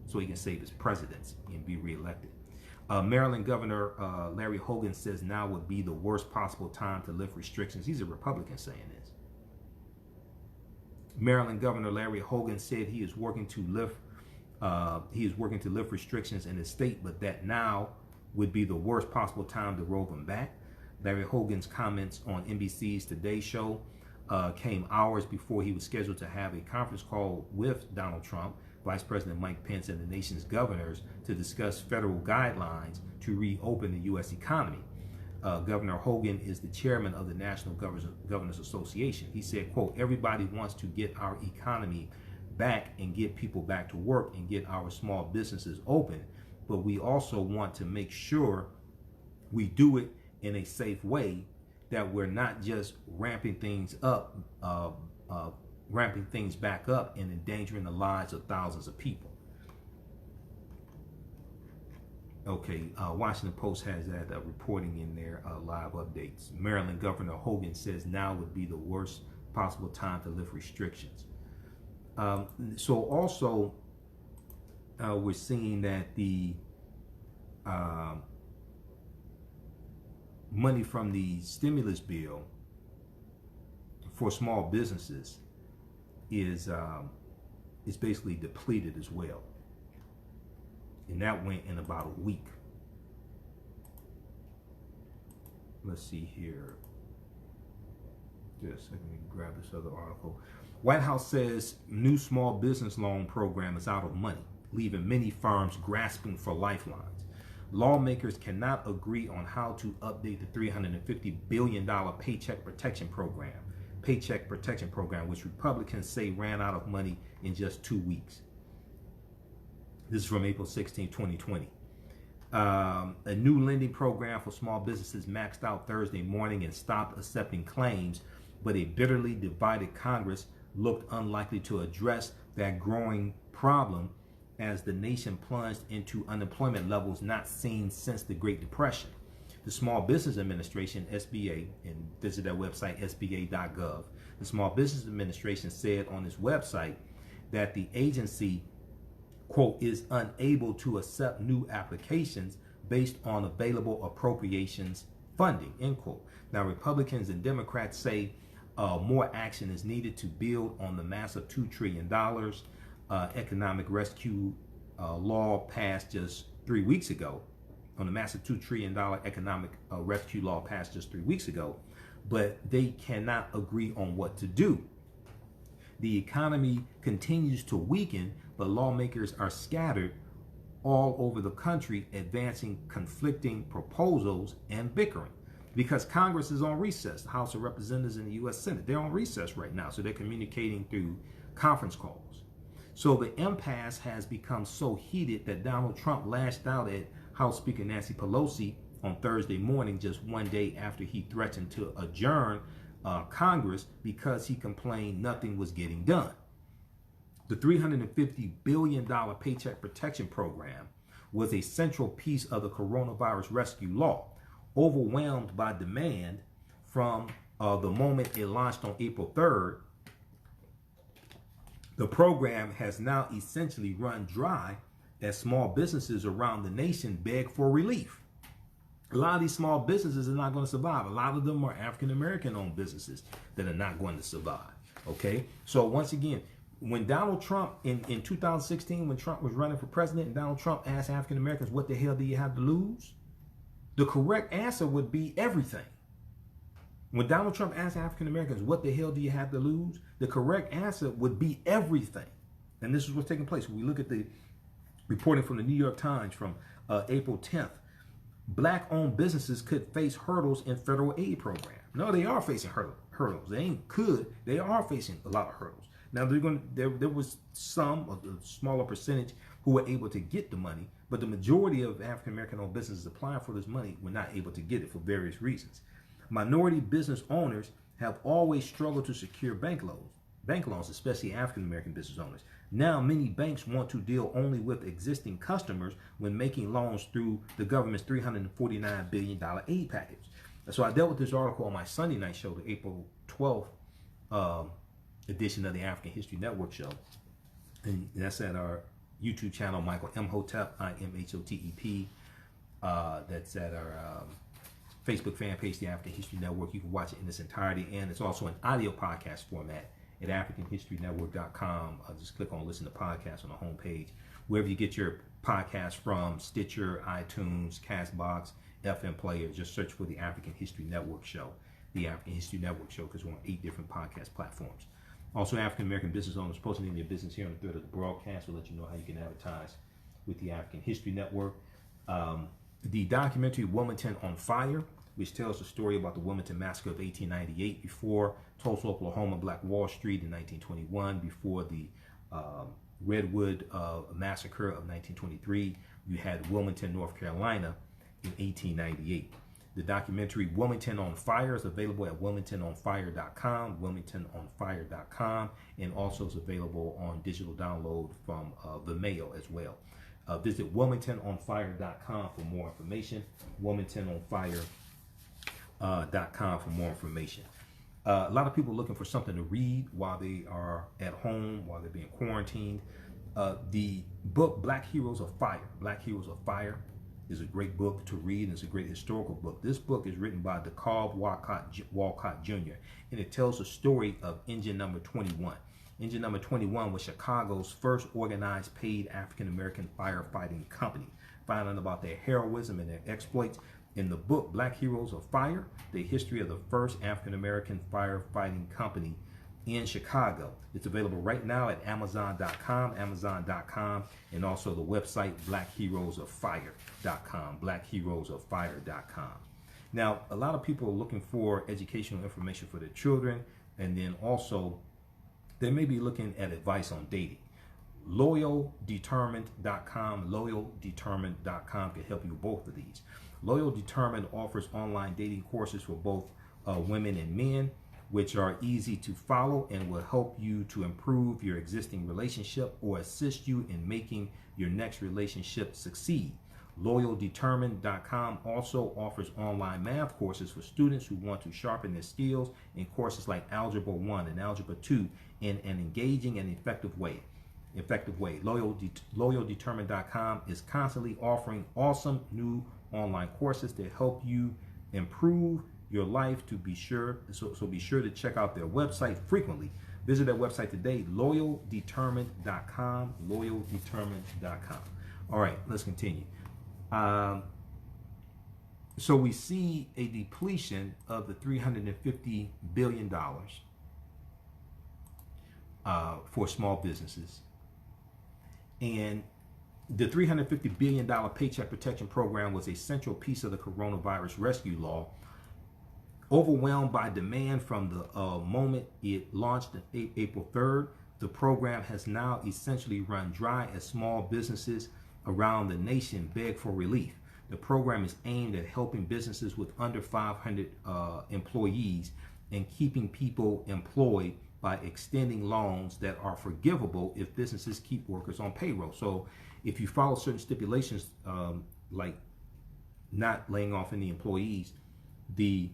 so he can save his presidency and be reelected. Maryland Governor Larry Hogan says now would be the worst possible time to lift restrictions. He's a Republican saying this. Maryland Governor Larry Hogan said he is working to lift restrictions in his state, but that now would be the worst possible time to roll them back. Larry Hogan's comments on NBC's Today Show came hours before he was scheduled to have a conference call with Donald Trump, Vice President Mike Pence, and the nation's governors to discuss federal guidelines to reopen the U.S. economy. Governor Hogan is the chairman of the National Governors Association. He said, quote, everybody wants to get our economy back and get people back to work and get our small businesses open, but we also want to make sure we do it in a safe way, that we're not just ramping things up, ramping things back up and endangering the lives of thousands of people. Okay, Washington Post has that reporting in their live updates. Maryland Governor Hogan says now would be the worst possible time to lift restrictions. So also, we're seeing that the money from the stimulus bill for small businesses is basically depleted as well. And that went in about a week. let's see here. Just let me grab this other article. White House says new small business loan program is out of money, leaving many firms grasping for lifelines. Lawmakers cannot agree on how to update the $350 billion Paycheck Protection Program, which Republicans say ran out of money in just 2 weeks. This is from April 16, 2020. A new lending program for small businesses maxed out Thursday morning and stopped accepting claims, but a bitterly divided Congress looked unlikely to address that growing problem as the nation plunged into unemployment levels not seen since the Great Depression. The Small Business Administration, SBA, and visit their website, sba.gov. The Small Business Administration said on its website that the agency, quote, is unable to accept new applications based on available appropriations funding, end quote. Now, Republicans and Democrats say more action is needed to build on the massive $2 trillion economic rescue law passed just 3 weeks ago, on the massive $2 trillion economic rescue law passed just 3 weeks ago, but they cannot agree on what to do. The economy continues to weaken, but lawmakers are scattered all over the country, advancing conflicting proposals and bickering. Because Congress is on recess, the House of Representatives and the U.S. Senate, they're on recess right now, so they're communicating through conference calls. So the impasse has become so heated that Donald Trump lashed out at House Speaker Nancy Pelosi on Thursday morning, just 1 day after he threatened to adjourn Congress because he complained nothing was getting done. The $350 billion Paycheck Protection Program was a central piece of the coronavirus rescue law, overwhelmed by demand from the moment it launched on April 3rd. The program has now essentially run dry as small businesses around the nation beg for relief. A lot of these small businesses are not going to survive. A lot of them are African-American owned businesses that are not going to survive. Okay, so once again, when Donald Trump in 2016, when Trump was running for president, and Donald Trump asked African Americans, what the hell do you have to lose? The correct answer would be everything. When Donald Trump asked African Americans, what the hell do you have to lose? The correct answer would be everything. And this is what's taking place. When we look at the reporting from the New York Times from April 10th, Black-owned businesses could face hurdles in federal aid program. No, they are facing hurdles. They ain't could. They are facing a lot of hurdles. Now, there was some, a smaller percentage, who were able to get the money, but the majority of African-American owned businesses applying for this money were not able to get it for various reasons. Minority business owners have always struggled to secure bank loans, especially African-American business owners. Now, many banks want to deal only with existing customers when making loans through the government's $349 billion aid package. So I dealt with this article on my Sunday night show, the April 12th edition of the African History Network show. And that's at our YouTube channel, Michael Imhotep, Imhotep. That's at our Facebook fan page, the African History Network. You can watch it in its entirety, and it's also an audio podcast format at AfricanHistoryNetwork.com. Just click on listen to podcasts on the homepage. Wherever you get your podcasts from, Stitcher, iTunes, Castbox, FM player, just search for the African History Network show, the African History Network show, because we're on 8 different podcast platforms. Also, African American business owners posting in their business here on the thread of the broadcast will let you know how you can advertise with the African History Network. The documentary Wilmington on Fire, which tells the story about the Wilmington Massacre of 1898, before Tulsa, Oklahoma, Black Wall Street in 1921, before the Redwood Massacre of 1923, you had Wilmington, North Carolina in 1898. The documentary Wilmington on Fire is available at wilmingtononfire.com, wilmingtononfire.com, and also is available on digital download from Vimeo as well. Visit wilmingtononfire.com for more information, wilmingtononfire.com for more information. A lot of people looking for something to read while they are at home, while they're being quarantined. The book Black Heroes of Fire is a great book to read, and it's a great historical book. This book is written by DeKalb Walcott Jr., and it tells the story of Engine Number 21. Engine Number 21 was Chicago's first organized paid African-American firefighting company. Finding out about their heroism and their exploits, in the book Black Heroes of Fire, the history of the first African-American firefighting company in Chicago. It's available right now at Amazon.com, and also the website blackheroesoffire.com, blackheroesoffire.com. Now, a lot of people are looking for educational information for their children, and then also they may be looking at advice on dating. LoyalDetermined.com can help you with both of these. Loyal Determined offers online dating courses for both women and men, which are easy to follow and will help you to improve your existing relationship or assist you in making your next relationship succeed. LoyalDetermined.com also offers online math courses for students who want to sharpen their skills in courses like Algebra 1 and Algebra 2 in an engaging and effective way. LoyalDetermined.com is constantly offering awesome new online courses to help you improve your life. So be sure to check out their website frequently. Visit their website today, LoyalDetermined.com, LoyalDetermined.com. All right, let's continue. So we see a depletion of the $350 billion for small businesses. And the $350 billion Paycheck Protection Program was a central piece of the coronavirus rescue law. Overwhelmed by demand from the moment it launched on April 3rd, the program has now essentially run dry as small businesses around the nation beg for relief. The program is aimed at helping businesses with under 500 employees and keeping people employed by extending loans that are forgivable if businesses keep workers on payroll. So if you follow certain stipulations, like not laying off any employees, the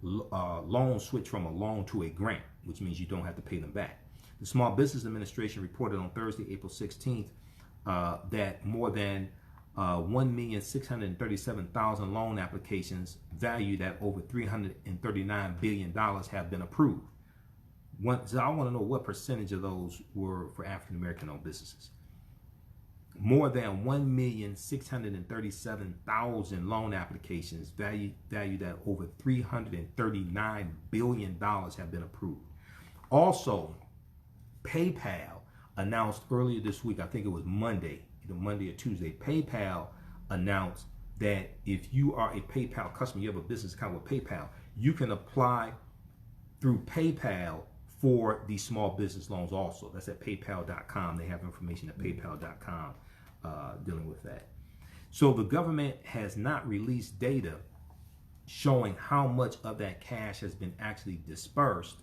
loan switch from a loan to a grant, which means you don't have to pay them back. The Small Business Administration reported on Thursday, April 16th, that more than 1,637,000 loan applications valued at over $339 billion have been approved. So I want to know what percentage of those were for African-American owned businesses. More than 1,637,000 loan applications valued at over $339 billion have been approved. Also, PayPal announced earlier this week, I think it was Monday, either Monday or Tuesday, PayPal announced that if you are a PayPal customer, you have a business account with PayPal, you can apply through PayPal for these small business loans also. That's at paypal.com. They have information at paypal.com dealing with that. So the government has not released data showing how much of that cash has been actually dispersed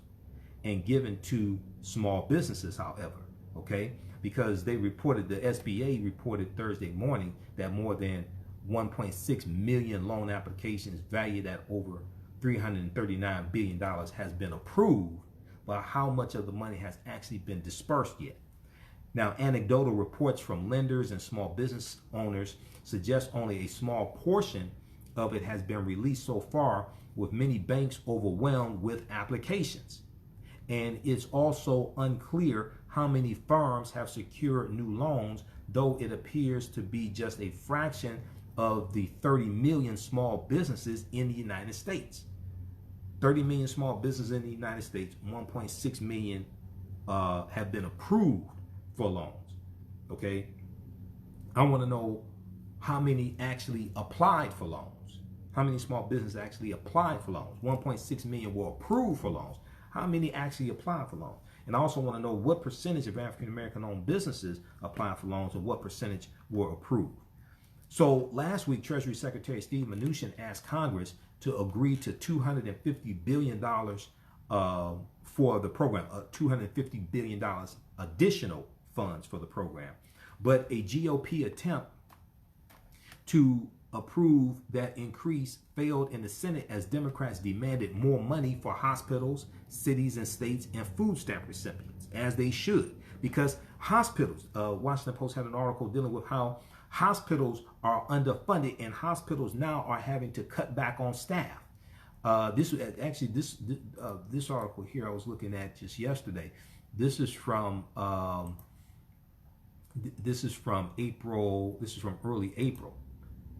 and given to small businesses, however, okay? Because they reported, the SBA reported Thursday morning that more than 1.6 million loan applications valued at over $339 billion has been approved, but how much of the money has actually been dispersed yet? Now, anecdotal reports from lenders and small business owners suggest only a small portion of it has been released so far, with many banks overwhelmed with applications. And it's also unclear how many firms have secured new loans, though it appears to be just a fraction of the 30 million small businesses in the United States. 30 million small businesses in the United States, 1.6 million have been approved for loans, okay? I want to know how many actually applied for loans. How many small businesses actually applied for loans? 1.6 million were approved for loans. How many actually applied for loans? And I also want to know what percentage of African-American owned businesses applied for loans and what percentage were approved. So last week, Treasury Secretary Steve Mnuchin asked Congress to agree to $250 billion for the program, $250 billion additional funds for the program. But a GOP attempt to approve that increase failed in the Senate as Democrats demanded more money for hospitals, cities and states, and food stamp recipients, as they should. Because hospitals, Washington Post had an article dealing with how hospitals are underfunded and hospitals now are having to cut back on staff. This article here I was looking at just yesterday. This is from April. This is from early April.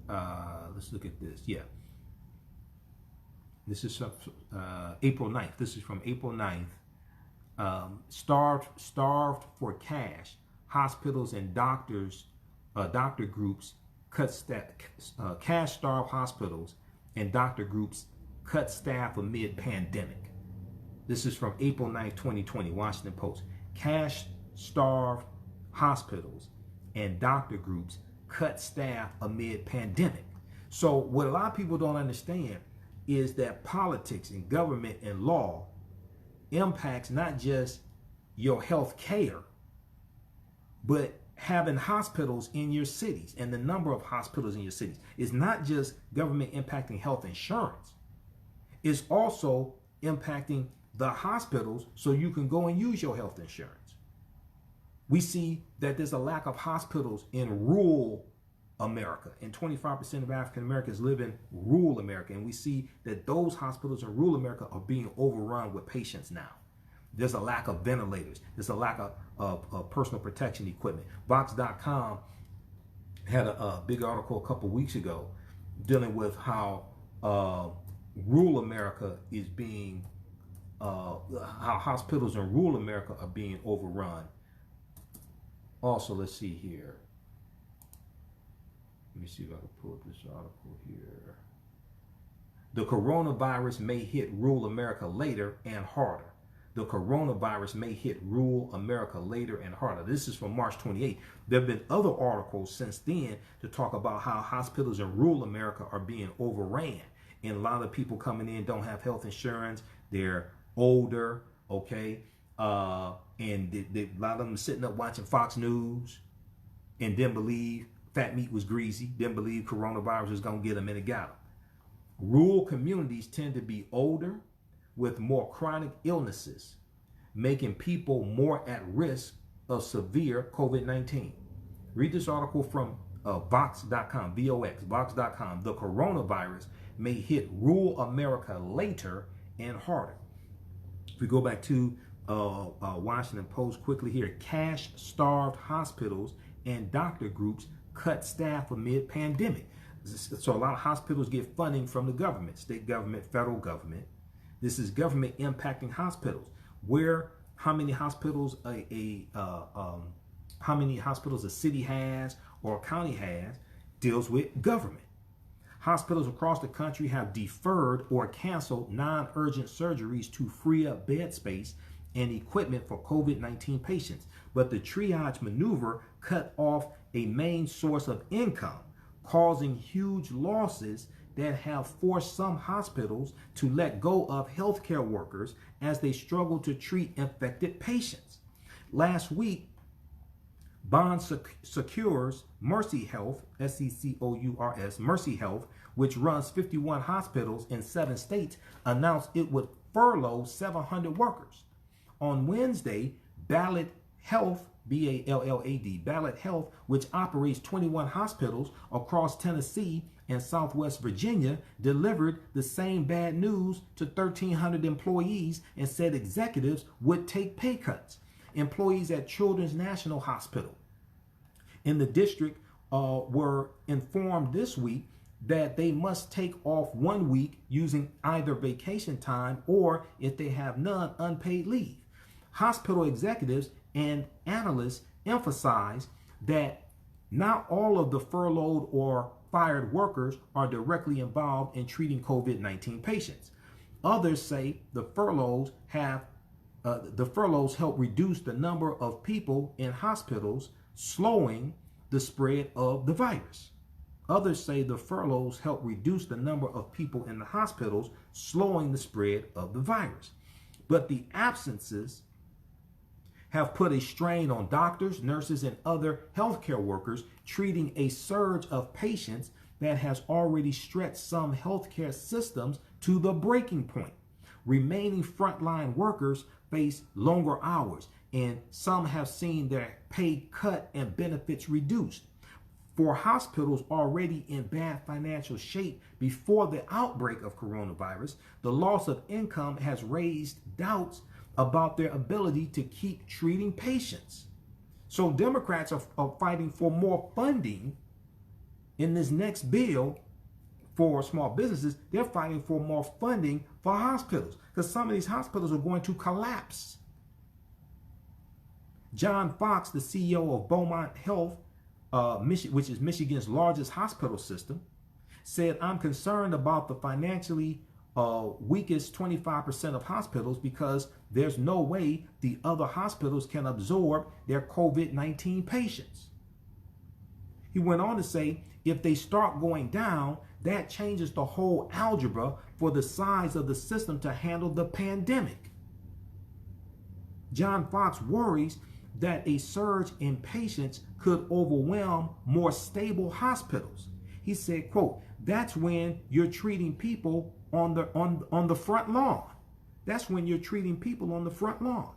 Let's look at this. Yeah. This is April 9th. This is from April 9th. Starved for cash. Hospitals and doctor groups cut staff. Cash-starved hospitals and doctor groups cut staff amid pandemic. This is from April 9th, 2020, Washington Post. Cash-starved hospitals and doctor groups cut staff amid pandemic. So what a lot of people don't understand is that politics and government and law impacts not just your health care, but having hospitals in your cities and the number of hospitals in your cities. It's not just government impacting health insurance. It's also impacting the hospitals so you can go and use your health insurance. We see that there's a lack of hospitals in rural America, and 25% of African Americans live in rural America, and we see that those hospitals in rural America are being overrun with patients now. There's a lack of ventilators. There's a lack of personal protection equipment. Vox.com had a big article a couple weeks ago dealing with how rural America is being, how hospitals in rural America are being overrun. Also, let's see here. Let me see if I can pull up this article here. The coronavirus may hit rural America later and harder. The coronavirus may hit rural America later and harder. This is from March 28th. There have been other articles since then to talk about how hospitals in rural America are being overran. And a lot of people coming in don't have health insurance. They're older, okay? And a lot of them sitting up watching Fox News and didn't believe fat meat was greasy, didn't believe coronavirus was going to get them, and it got them. Rural communities tend to be older with more chronic illnesses, making people more at risk of severe COVID-19. Read this article from Vox.com, Vox.com. The coronavirus may hit rural America later and harder. If we go back to Washington Post quickly here, cash-starved hospitals and doctor groups cut staff amid pandemic. So a lot of hospitals get funding from the government, state government, federal government. This is government impacting hospitals. How many hospitals a city has or a county has deals with government. Hospitals across the country have deferred or canceled non-urgent surgeries to free up bed space and equipment for COVID-19 patients. But the triage maneuver cut off a main source of income, causing huge losses that have forced some hospitals to let go of healthcare workers as they struggle to treat infected patients. Last week, Bond Secures Mercy Health, S-E-C-O-U-R-S, Mercy Health, which runs 51 hospitals in 7 states, announced it would furlough 700 workers. On Wednesday, Ballad Health, B-A-L-L-A-D, Ballad Health, which operates 21 hospitals across Tennessee and Southwest Virginia, delivered the same bad news to 1,300 employees and said executives would take pay cuts. Employees at Children's National Hospital in the district were informed this week that they must take off 1 week using either vacation time or, if they have none, unpaid leave. Hospital executives and analysts emphasize that not all of the furloughed or fired workers are directly involved in treating COVID-19 patients. Others say the furloughs help reduce the number of people in hospitals, slowing the spread of the virus. Others say the furloughs help reduce the number of people in the hospitals, slowing the spread of the virus. But the absences have put a strain on doctors, nurses, and other healthcare workers treating a surge of patients that has already stretched some healthcare systems to the breaking point. Remaining frontline workers face longer hours, and some have seen their pay cut and benefits reduced. For hospitals already in bad financial shape before the outbreak of coronavirus, the loss of income has raised doubts about their ability to keep treating patients. So Democrats are fighting for more funding in this next bill for small businesses, they're fighting for more funding for hospitals because some of these hospitals are going to collapse. John Fox, the CEO of Beaumont Health, which is Michigan's largest hospital system, said, "I'm concerned about the financially weakest 25% of hospitals because there's no way the other hospitals can absorb their COVID-19 patients." He went on to say, if they start going down, that changes the whole algebra for the size of the system to handle the pandemic. John Fox worries that a surge in patients could overwhelm more stable hospitals. He said, quote, "That's when you're treating people on the front lawn. That's when you're treating people on the front lawn."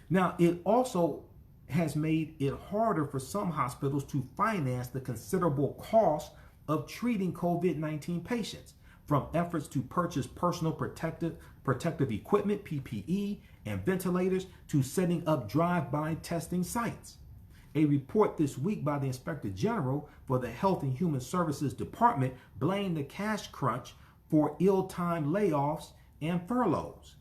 Now, it also has made it harder for some hospitals to finance the considerable cost of treating COVID-19 patients, from efforts to purchase personal protective equipment, PPE, and ventilators, to setting up drive-by testing sites. A report this week by the Inspector General for the Health and Human Services Department blamed the cash crunch for ill-timed layoffs and furloughs.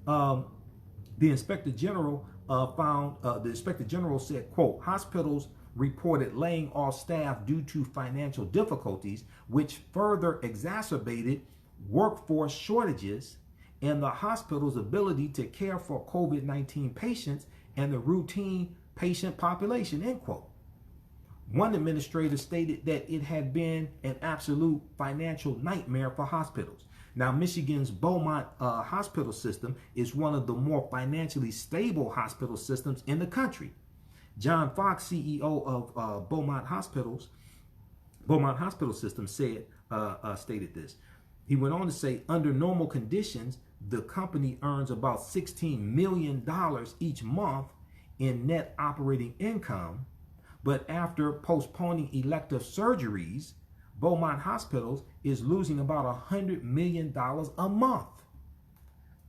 The Inspector General the Inspector General said, quote, "Hospitals reported laying off staff due to financial difficulties, which further exacerbated workforce shortages and the hospital's ability to care for COVID-19 patients and the routine patient population," end quote. One administrator stated that it had been an absolute financial nightmare for hospitals. Now, Michigan's Beaumont hospital system is one of the more financially stable hospital systems in the country. John Fox, CEO of Beaumont Hospital System, stated this. He went on to say, under normal conditions, the company earns about $16 million each month in net operating income, but after postponing elective surgeries, Beaumont Hospitals is losing about $100 million a month.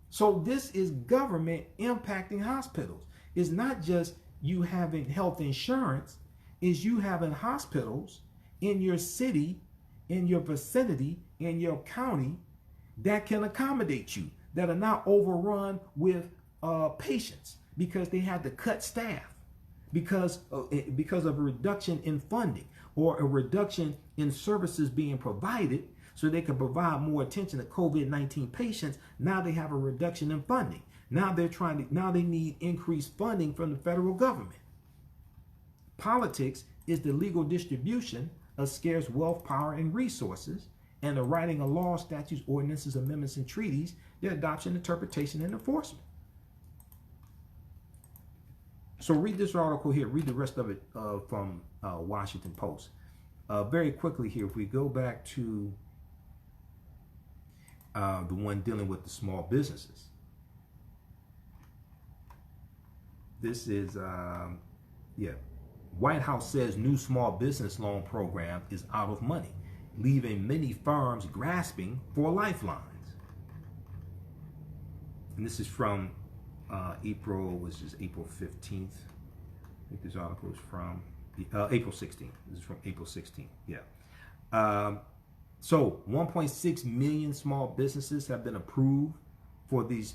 So this is government impacting hospitals. It's not just you having health insurance, it's you having hospitals in your city, in your vicinity, in your county that can accommodate you, that are not overrun with patients because they had to cut staff because of a reduction in funding or a reduction in services being provided so they can provide more attention to COVID-19 patients. Now they have a reduction in funding. Now they need increased funding from the federal government. Politics is the legal distribution of scarce wealth, power, and resources, and the writing of laws, statutes, ordinances, amendments, and treaties, their adoption, interpretation, and enforcement. So read this article here. Read the rest of it from Washington Post. Very quickly here, if we go back to the one dealing with the small businesses. This is, White House says new small business loan program is out of money, leaving many firms grasping for lifelines. And this is from April 15th. I think this article is from April 16th. This is from April 16th. Yeah. So 1.6 million small businesses have been approved for these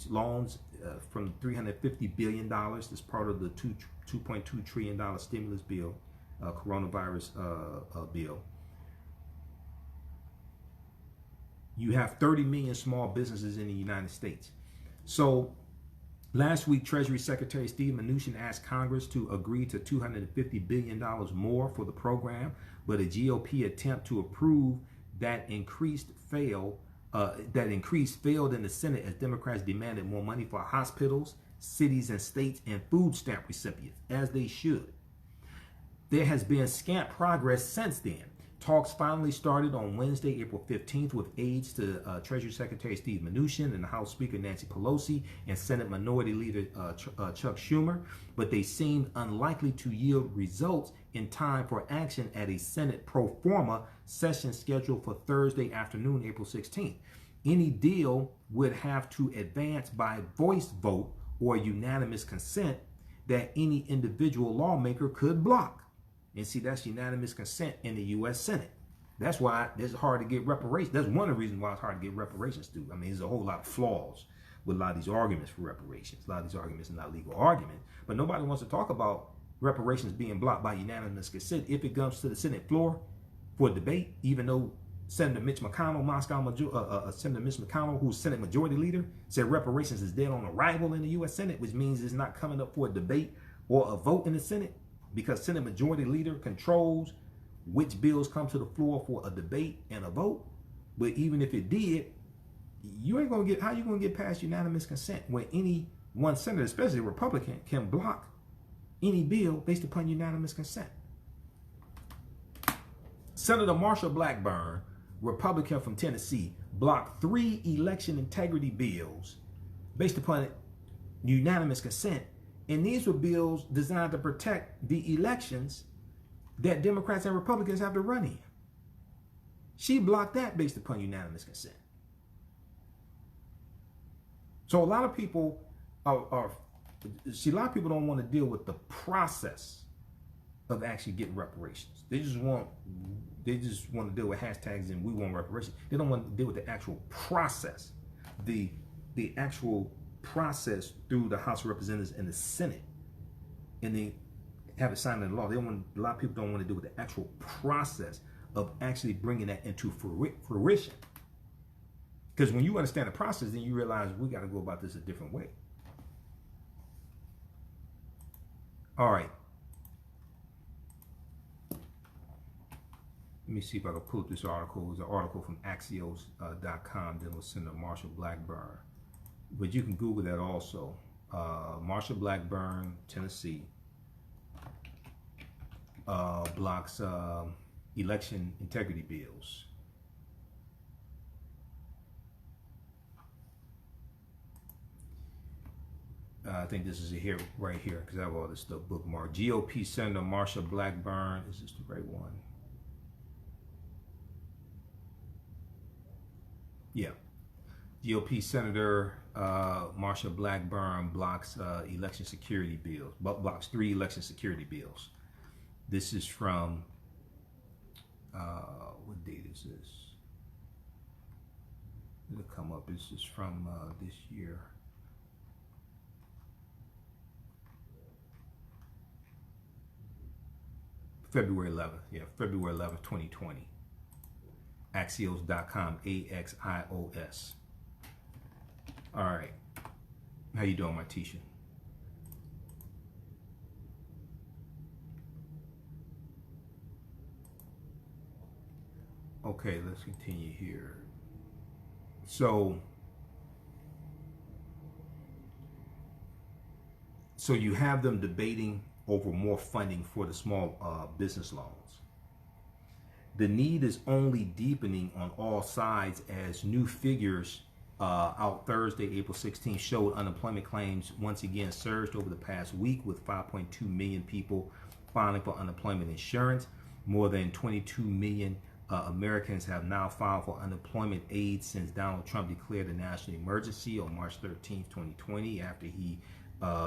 loans from $350 billion as part of the $2.2 trillion stimulus bill, coronavirus bill. You have 30 million small businesses in the United States. So last week, Treasury Secretary Steve Mnuchin asked Congress to agree to $250 billion more for the program, but a GOP attempt to approve that increase failed in the Senate as Democrats demanded more money for hospitals, cities and states, and food stamp recipients, as they should. There has been scant progress since then. Talks finally started on Wednesday, April 15th, with aides to Treasury Secretary Steve Mnuchin and House Speaker Nancy Pelosi and Senate Minority Leader Chuck Schumer, but they seemed unlikely to yield results in time for action at a Senate pro forma session scheduled for Thursday afternoon, April 16th. Any deal would have to advance by voice vote or unanimous consent. that any individual lawmaker could block. And see, that's unanimous consent in the U.S. Senate. That's why it's hard to get reparations. That's one of the reasons why it's hard to get reparations too. I mean, there's a whole lot of flaws with a lot of these arguments for reparations. A lot of these arguments are not legal arguments, but nobody wants to talk about reparations being blocked by unanimous consent if it comes to the Senate floor for debate, even though Senator Mitch McConnell, Senator Mitch McConnell, who's Senate Majority Leader, said reparations is dead on arrival in the U.S. Senate, which means it's not coming up for a debate or a vote in the Senate because Senate Majority Leader controls which bills come to the floor for a debate and a vote. But even if it did, you ain't gonna get, how you gonna get past unanimous consent when any one senator, especially a Republican, can block any bill based upon unanimous consent? Senator Marsha Blackburn, Republican from Tennessee, blocked 3 election integrity bills based upon unanimous consent. And these were bills designed to protect the elections that Democrats and Republicans have to run in. She blocked that based upon unanimous consent. So a lot of people a lot of people don't want to deal with the process of actually getting reparations. They just want to deal with hashtags and we want reparations. They don't want to deal with the actual process, the actual process through the House of Representatives and the Senate, and they have it signed into law. A lot of people don't want to deal with the actual process of actually bringing that into fruition. Because when you understand the process, then you realize we got to go about this a different way. All right. Let me see if I can pull up this article. It's an article from Axios.com dealing with Senator Marsha Blackburn. But you can Google that also. Marsha Blackburn, Tennessee, blocks election integrity bills. I think this is here, right here, because I have all this stuff bookmarked. GOP Senator Marsha Blackburn. Is this the right one? Yeah. GOP Senator Marsha Blackburn blocks election security bills. Blocks 3 election security bills. This is from, what date is this? It'll come up. This is from this year. February 11th. Yeah, February 11th, 2020. Axios.com, AXIOS. All right. How you doing, Martisha? Okay, let's continue here. So you have them debating over more funding for the small business loans. The need is only deepening on all sides as new figures out Thursday, April 16th, showed unemployment claims once again surged over the past week, with 5.2 million people filing for unemployment insurance. More than 22 million Americans have now filed for unemployment aid since Donald Trump declared a national emergency on March 13th, 2020, after he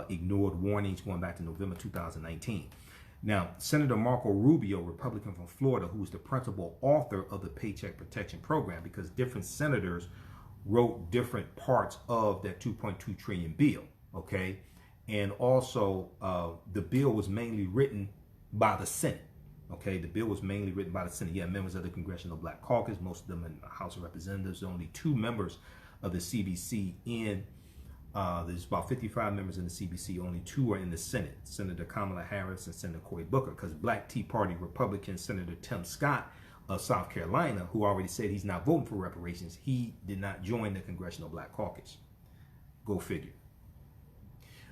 ignored warnings going back to November 2019. Now, Senator Marco Rubio, Republican from Florida, who is the principal author of the Paycheck Protection Program, because different senators wrote different parts of that 2.2 trillion bill, okay? And also, the bill was mainly written by the Senate, okay? The bill was mainly written by the Senate. Yeah, members of the Congressional Black Caucus, most of them in the House of Representatives, only 2 members of the CBC in there's about 55 members in the CBC, only 2 are in the Senate, Senator Kamala Harris and Senator Cory Booker, because Black Tea Party Republican Senator Tim Scott of South Carolina, who already said he's not voting for reparations, he did not join the Congressional Black Caucus. Go figure.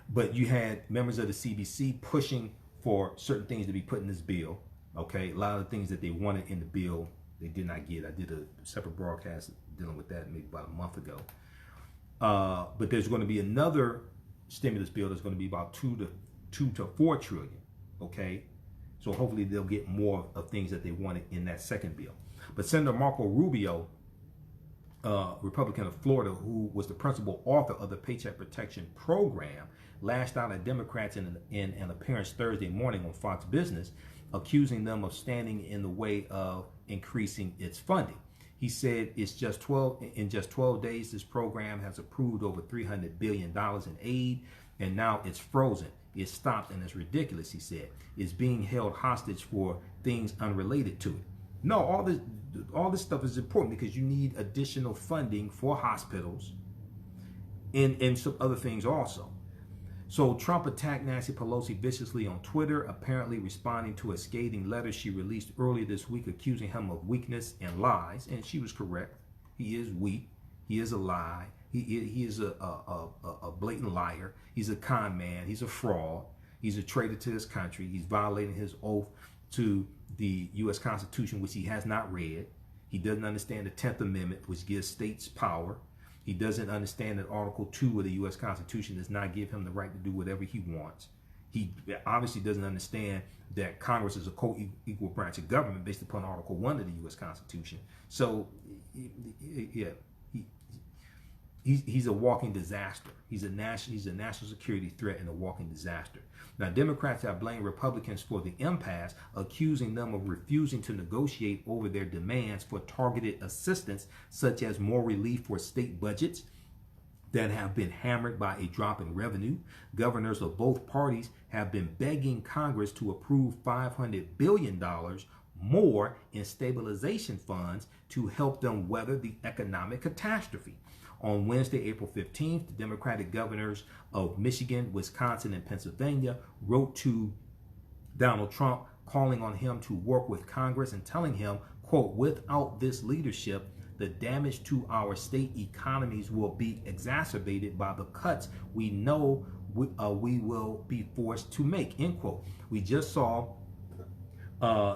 But you had members of the CBC pushing for certain things to be put in this bill, okay? A lot of the things that they wanted in the bill, they did not get. I did a separate broadcast dealing with that maybe about a month ago. But there's going to be another stimulus bill that's going to be about 2 to 4 trillion. Okay, so hopefully they'll get more of things that they wanted in that second bill. But Senator Marco Rubio Republican of Florida, who was the principal author of the Paycheck Protection Program, lashed out at Democrats in an appearance Thursday morning on Fox Business, accusing them of standing in the way of increasing its funding. He said it's just 12 days, this program has approved over $300 billion in aid, and now it's frozen. It's stopped, and it's ridiculous, he said. It's being held hostage for things unrelated to it. No, all this stuff is important because you need additional funding for hospitals and some other things also. So Trump attacked Nancy Pelosi viciously on Twitter, apparently responding to a scathing letter she released earlier this week, accusing him of weakness and lies. And she was correct. He is weak. He is a lie. He is a blatant liar. He's a con man. He's a fraud. He's a traitor to his country. He's violating his oath to the U.S. Constitution, which he has not read. He doesn't understand the 10th Amendment, which gives states power. He doesn't understand that Article 2 of the U.S. Constitution does not give him the right to do whatever he wants. He obviously doesn't understand that Congress is a co-equal branch of government based upon Article 1 of the U.S. Constitution. So, yeah, he's a walking disaster. He's a national security threat and a walking disaster. Now, Democrats have blamed Republicans for the impasse, accusing them of refusing to negotiate over their demands for targeted assistance, such as more relief for state budgets that have been hammered by a drop in revenue. Governors of both parties have been begging Congress to approve $500 billion more in stabilization funds to help them weather the economic catastrophe. On Wednesday, April 15th, the Democratic governors of Michigan, Wisconsin, and Pennsylvania wrote to Donald Trump, calling on him to work with Congress and telling him, quote, without this leadership, the damage to our state economies will be exacerbated by the cuts we know we will be forced to make, end quote. We just saw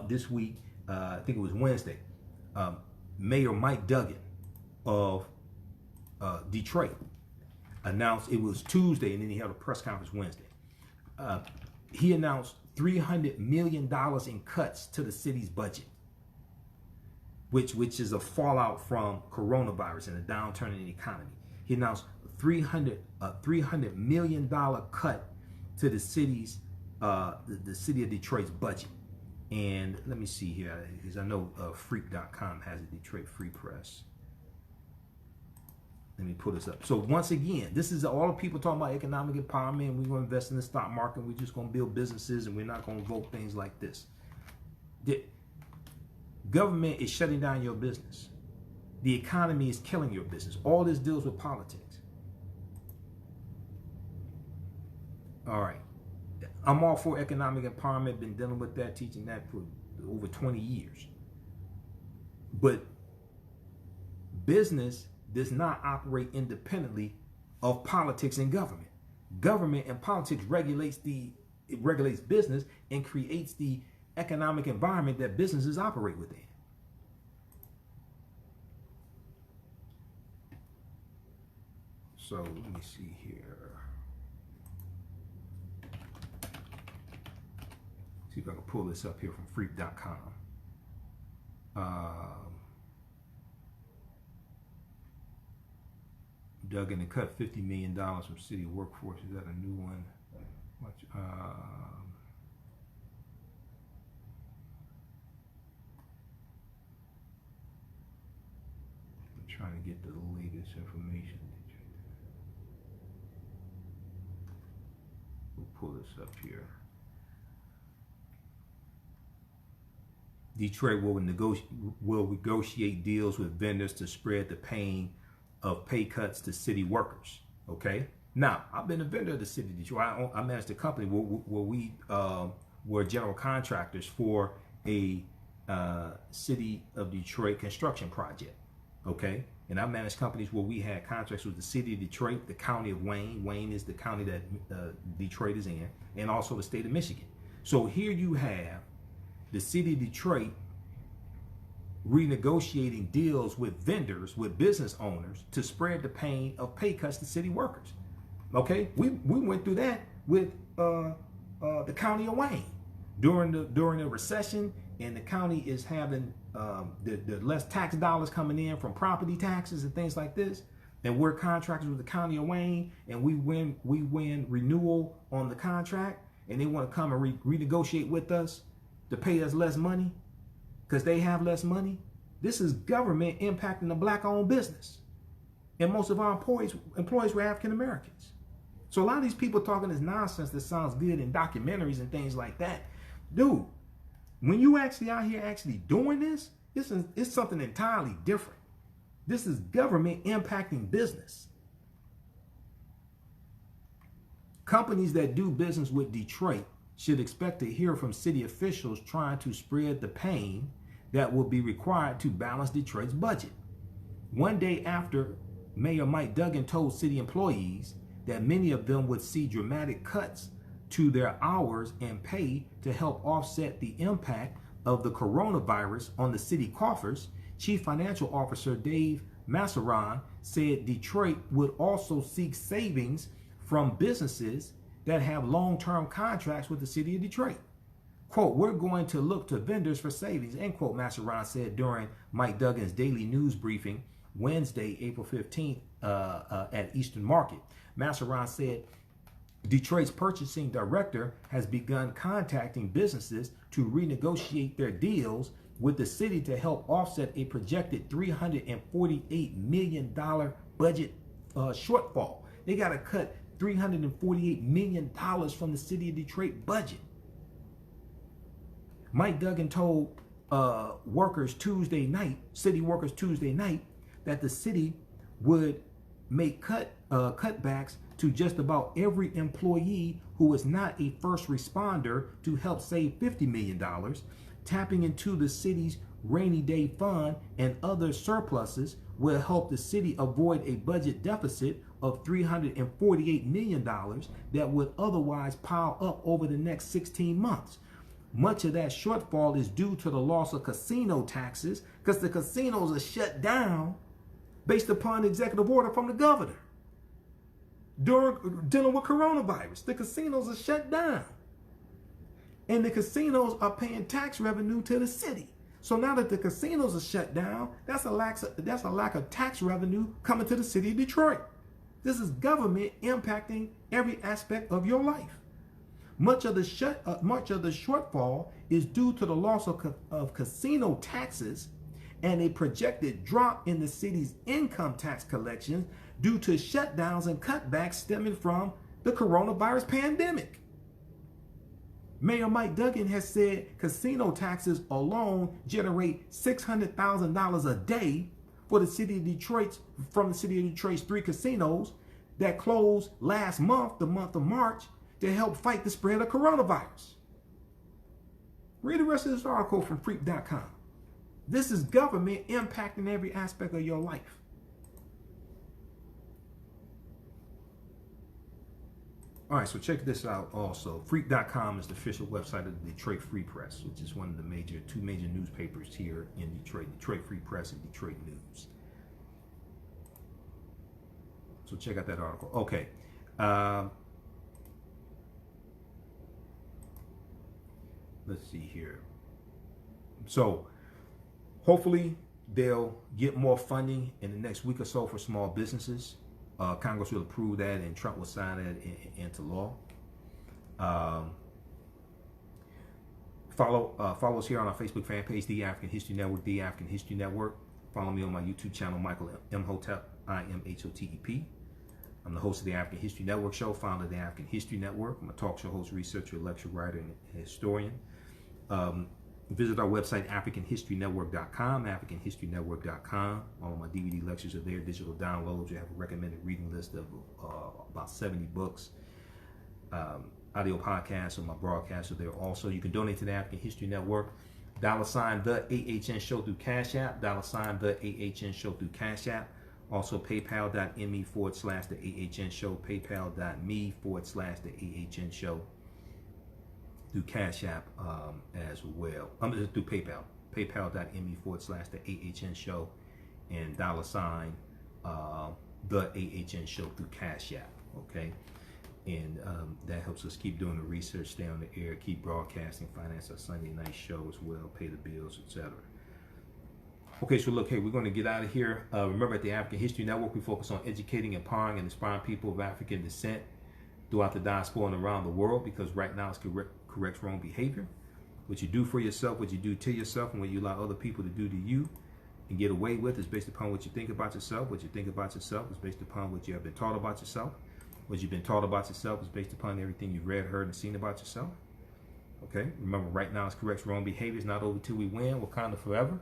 this week, I think it was Wednesday, Mayor Mike Duggan of Detroit announced, it was Tuesday, and then he held a press conference Wednesday. He announced $300 million in cuts to the city's budget, which is a fallout from coronavirus and a downturn in the economy. He announced $300 million cut to the city's the city of Detroit's budget. And let me see here, because I know Freak.com has a Detroit Free Press. Let me pull this up. So once again, this is all the people talking about economic empowerment. We're going to invest in the stock market. We're just going to build businesses, and we're not going to vote things like this. The government is shutting down your business. The economy is killing your business. All this deals with politics. All right. I'm all for economic empowerment. Been dealing with that, teaching that for over 20 years. But business does not operate independently of politics and government. Government and politics regulates business and creates the economic environment that businesses operate within. So let me see here. See if I can pull this up here from Freak.com. Duggan and cut $50 million from city workforce. Is that a new one? I'm trying to get the latest information. We'll pull this up here. Detroit will negotiate deals with vendors to spread the pain of pay cuts to city workers. Okay. Now, I've been a vendor of the city of Detroit. I managed a company where we were general contractors for a city of Detroit construction project. Okay. And I managed companies where we had contracts with the city of Detroit, the county of Wayne. Wayne is the county that Detroit is in, and also the state of Michigan. So here you have the city of Detroit renegotiating deals with vendors, with business owners, to spread the pain of pay cuts to city workers. Okay, we went through that with the county of Wayne during the recession, and the county is having the less tax dollars coming in from property taxes and things like this, and we're contractors with the county of Wayne, and we win renewal on the contract, and they want to come and renegotiate with us to pay us less money because they have less money. This is government impacting the black-owned business, and most of our employees were African Americans. So a lot of these people talking this nonsense that sounds good in documentaries and things like that, dude. When you actually out here actually doing this, it's something entirely different. This is government impacting business. Companies that do business with Detroit should expect to hear from city officials trying to spread the pain that will be required to balance Detroit's budget. One day after Mayor Mike Duggan told city employees that many of them would see dramatic cuts to their hours and pay to help offset the impact of the coronavirus on the city coffers, Chief Financial Officer Dave Massaran said Detroit would also seek savings from businesses that have long-term contracts with the city of Detroit. Quote, "We're going to look to vendors for savings," end quote, Massaran said during Mike Duggan's daily news briefing Wednesday, April 15th at Eastern Market. Massaran said Detroit's purchasing director has begun contacting businesses to renegotiate their deals with the city to help offset a projected $348 million budget shortfall. They got to cut $348 million from the city of Detroit budget. Mike Duggan told city workers Tuesday night, that the city would make cutbacks to just about every employee who is not a first responder to help save $50 million, tapping into the city's rainy day fund and other surpluses will help the city avoid a budget deficit of $348 million that would otherwise pile up over the next 16 months. Much of that shortfall is due to the loss of casino taxes because the casinos are shut down based upon executive order from the governor. During dealing with coronavirus, the casinos are shut down. And the casinos are paying tax revenue to the city. So now that the casinos are shut down, that's a lack of tax revenue coming to the city of Detroit. This is government impacting every aspect of your life. Much of the shortfall is due to the loss of casino taxes and a projected drop in the city's income tax collections due to shutdowns and cutbacks stemming from the coronavirus pandemic. Mayor Mike Duggan has said casino taxes alone generate $600,000 a day for the city of Detroit, from the city of Detroit's 3 casinos that closed last month, the month of March, to help fight the spread of coronavirus. Read the rest of this article from Freak.com. This is government impacting every aspect of your life. All right, so check this out also. Freak.com is the official website of the Detroit Free Press, which is one of the two major newspapers here in Detroit, Detroit Free Press and Detroit News. So check out that article. Okay. Let's see here. So hopefully they'll get more funding in the next week or so for small businesses. Congress will approve that, and Trump will sign that into law. Follow us here on our Facebook fan page, The African History Network, The African History Network. Follow me on my YouTube channel, Michael Imhotep, Imhotep. I'm the host of the African History Network show, founder of the African History Network. I'm a talk show host, researcher, lecturer, writer, and historian. Visit our website, AfricanHistoryNetwork.com, AfricanHistoryNetwork.com. All of my DVD lectures are there, digital downloads. You have a recommended reading list of about 70 books. Audio podcasts and my broadcasts are there also. You can donate to the African History Network. $, the AHN show through Cash App. $, the AHN show through Cash App. Also paypal.me/the AHN show. Paypal.me/the AHN show. Through Cash App as well. Through PayPal. PayPal.me/the AHN show. And $, the AHN show through Cash App. Okay. And that helps us keep doing the research, stay on the air, keep broadcasting, finance our Sunday night show as well, pay the bills, etc. Okay, so look, hey, we're going to get out of here. Remember, at the African History Network, we focus on educating, empowering, and inspiring people of African descent throughout the diaspora and around the world, because right now it's corrects wrong behavior. What you do for yourself, what you do to yourself, and what you allow other people to do to you and get away with is based upon what you think about yourself. What you think about yourself is based upon what you have been taught about yourself. What you've been taught about yourself is based upon everything you've read, heard, and seen about yourself. Okay, remember, right now it's corrects wrong behavior. It's not over till we win. Wakanda forever.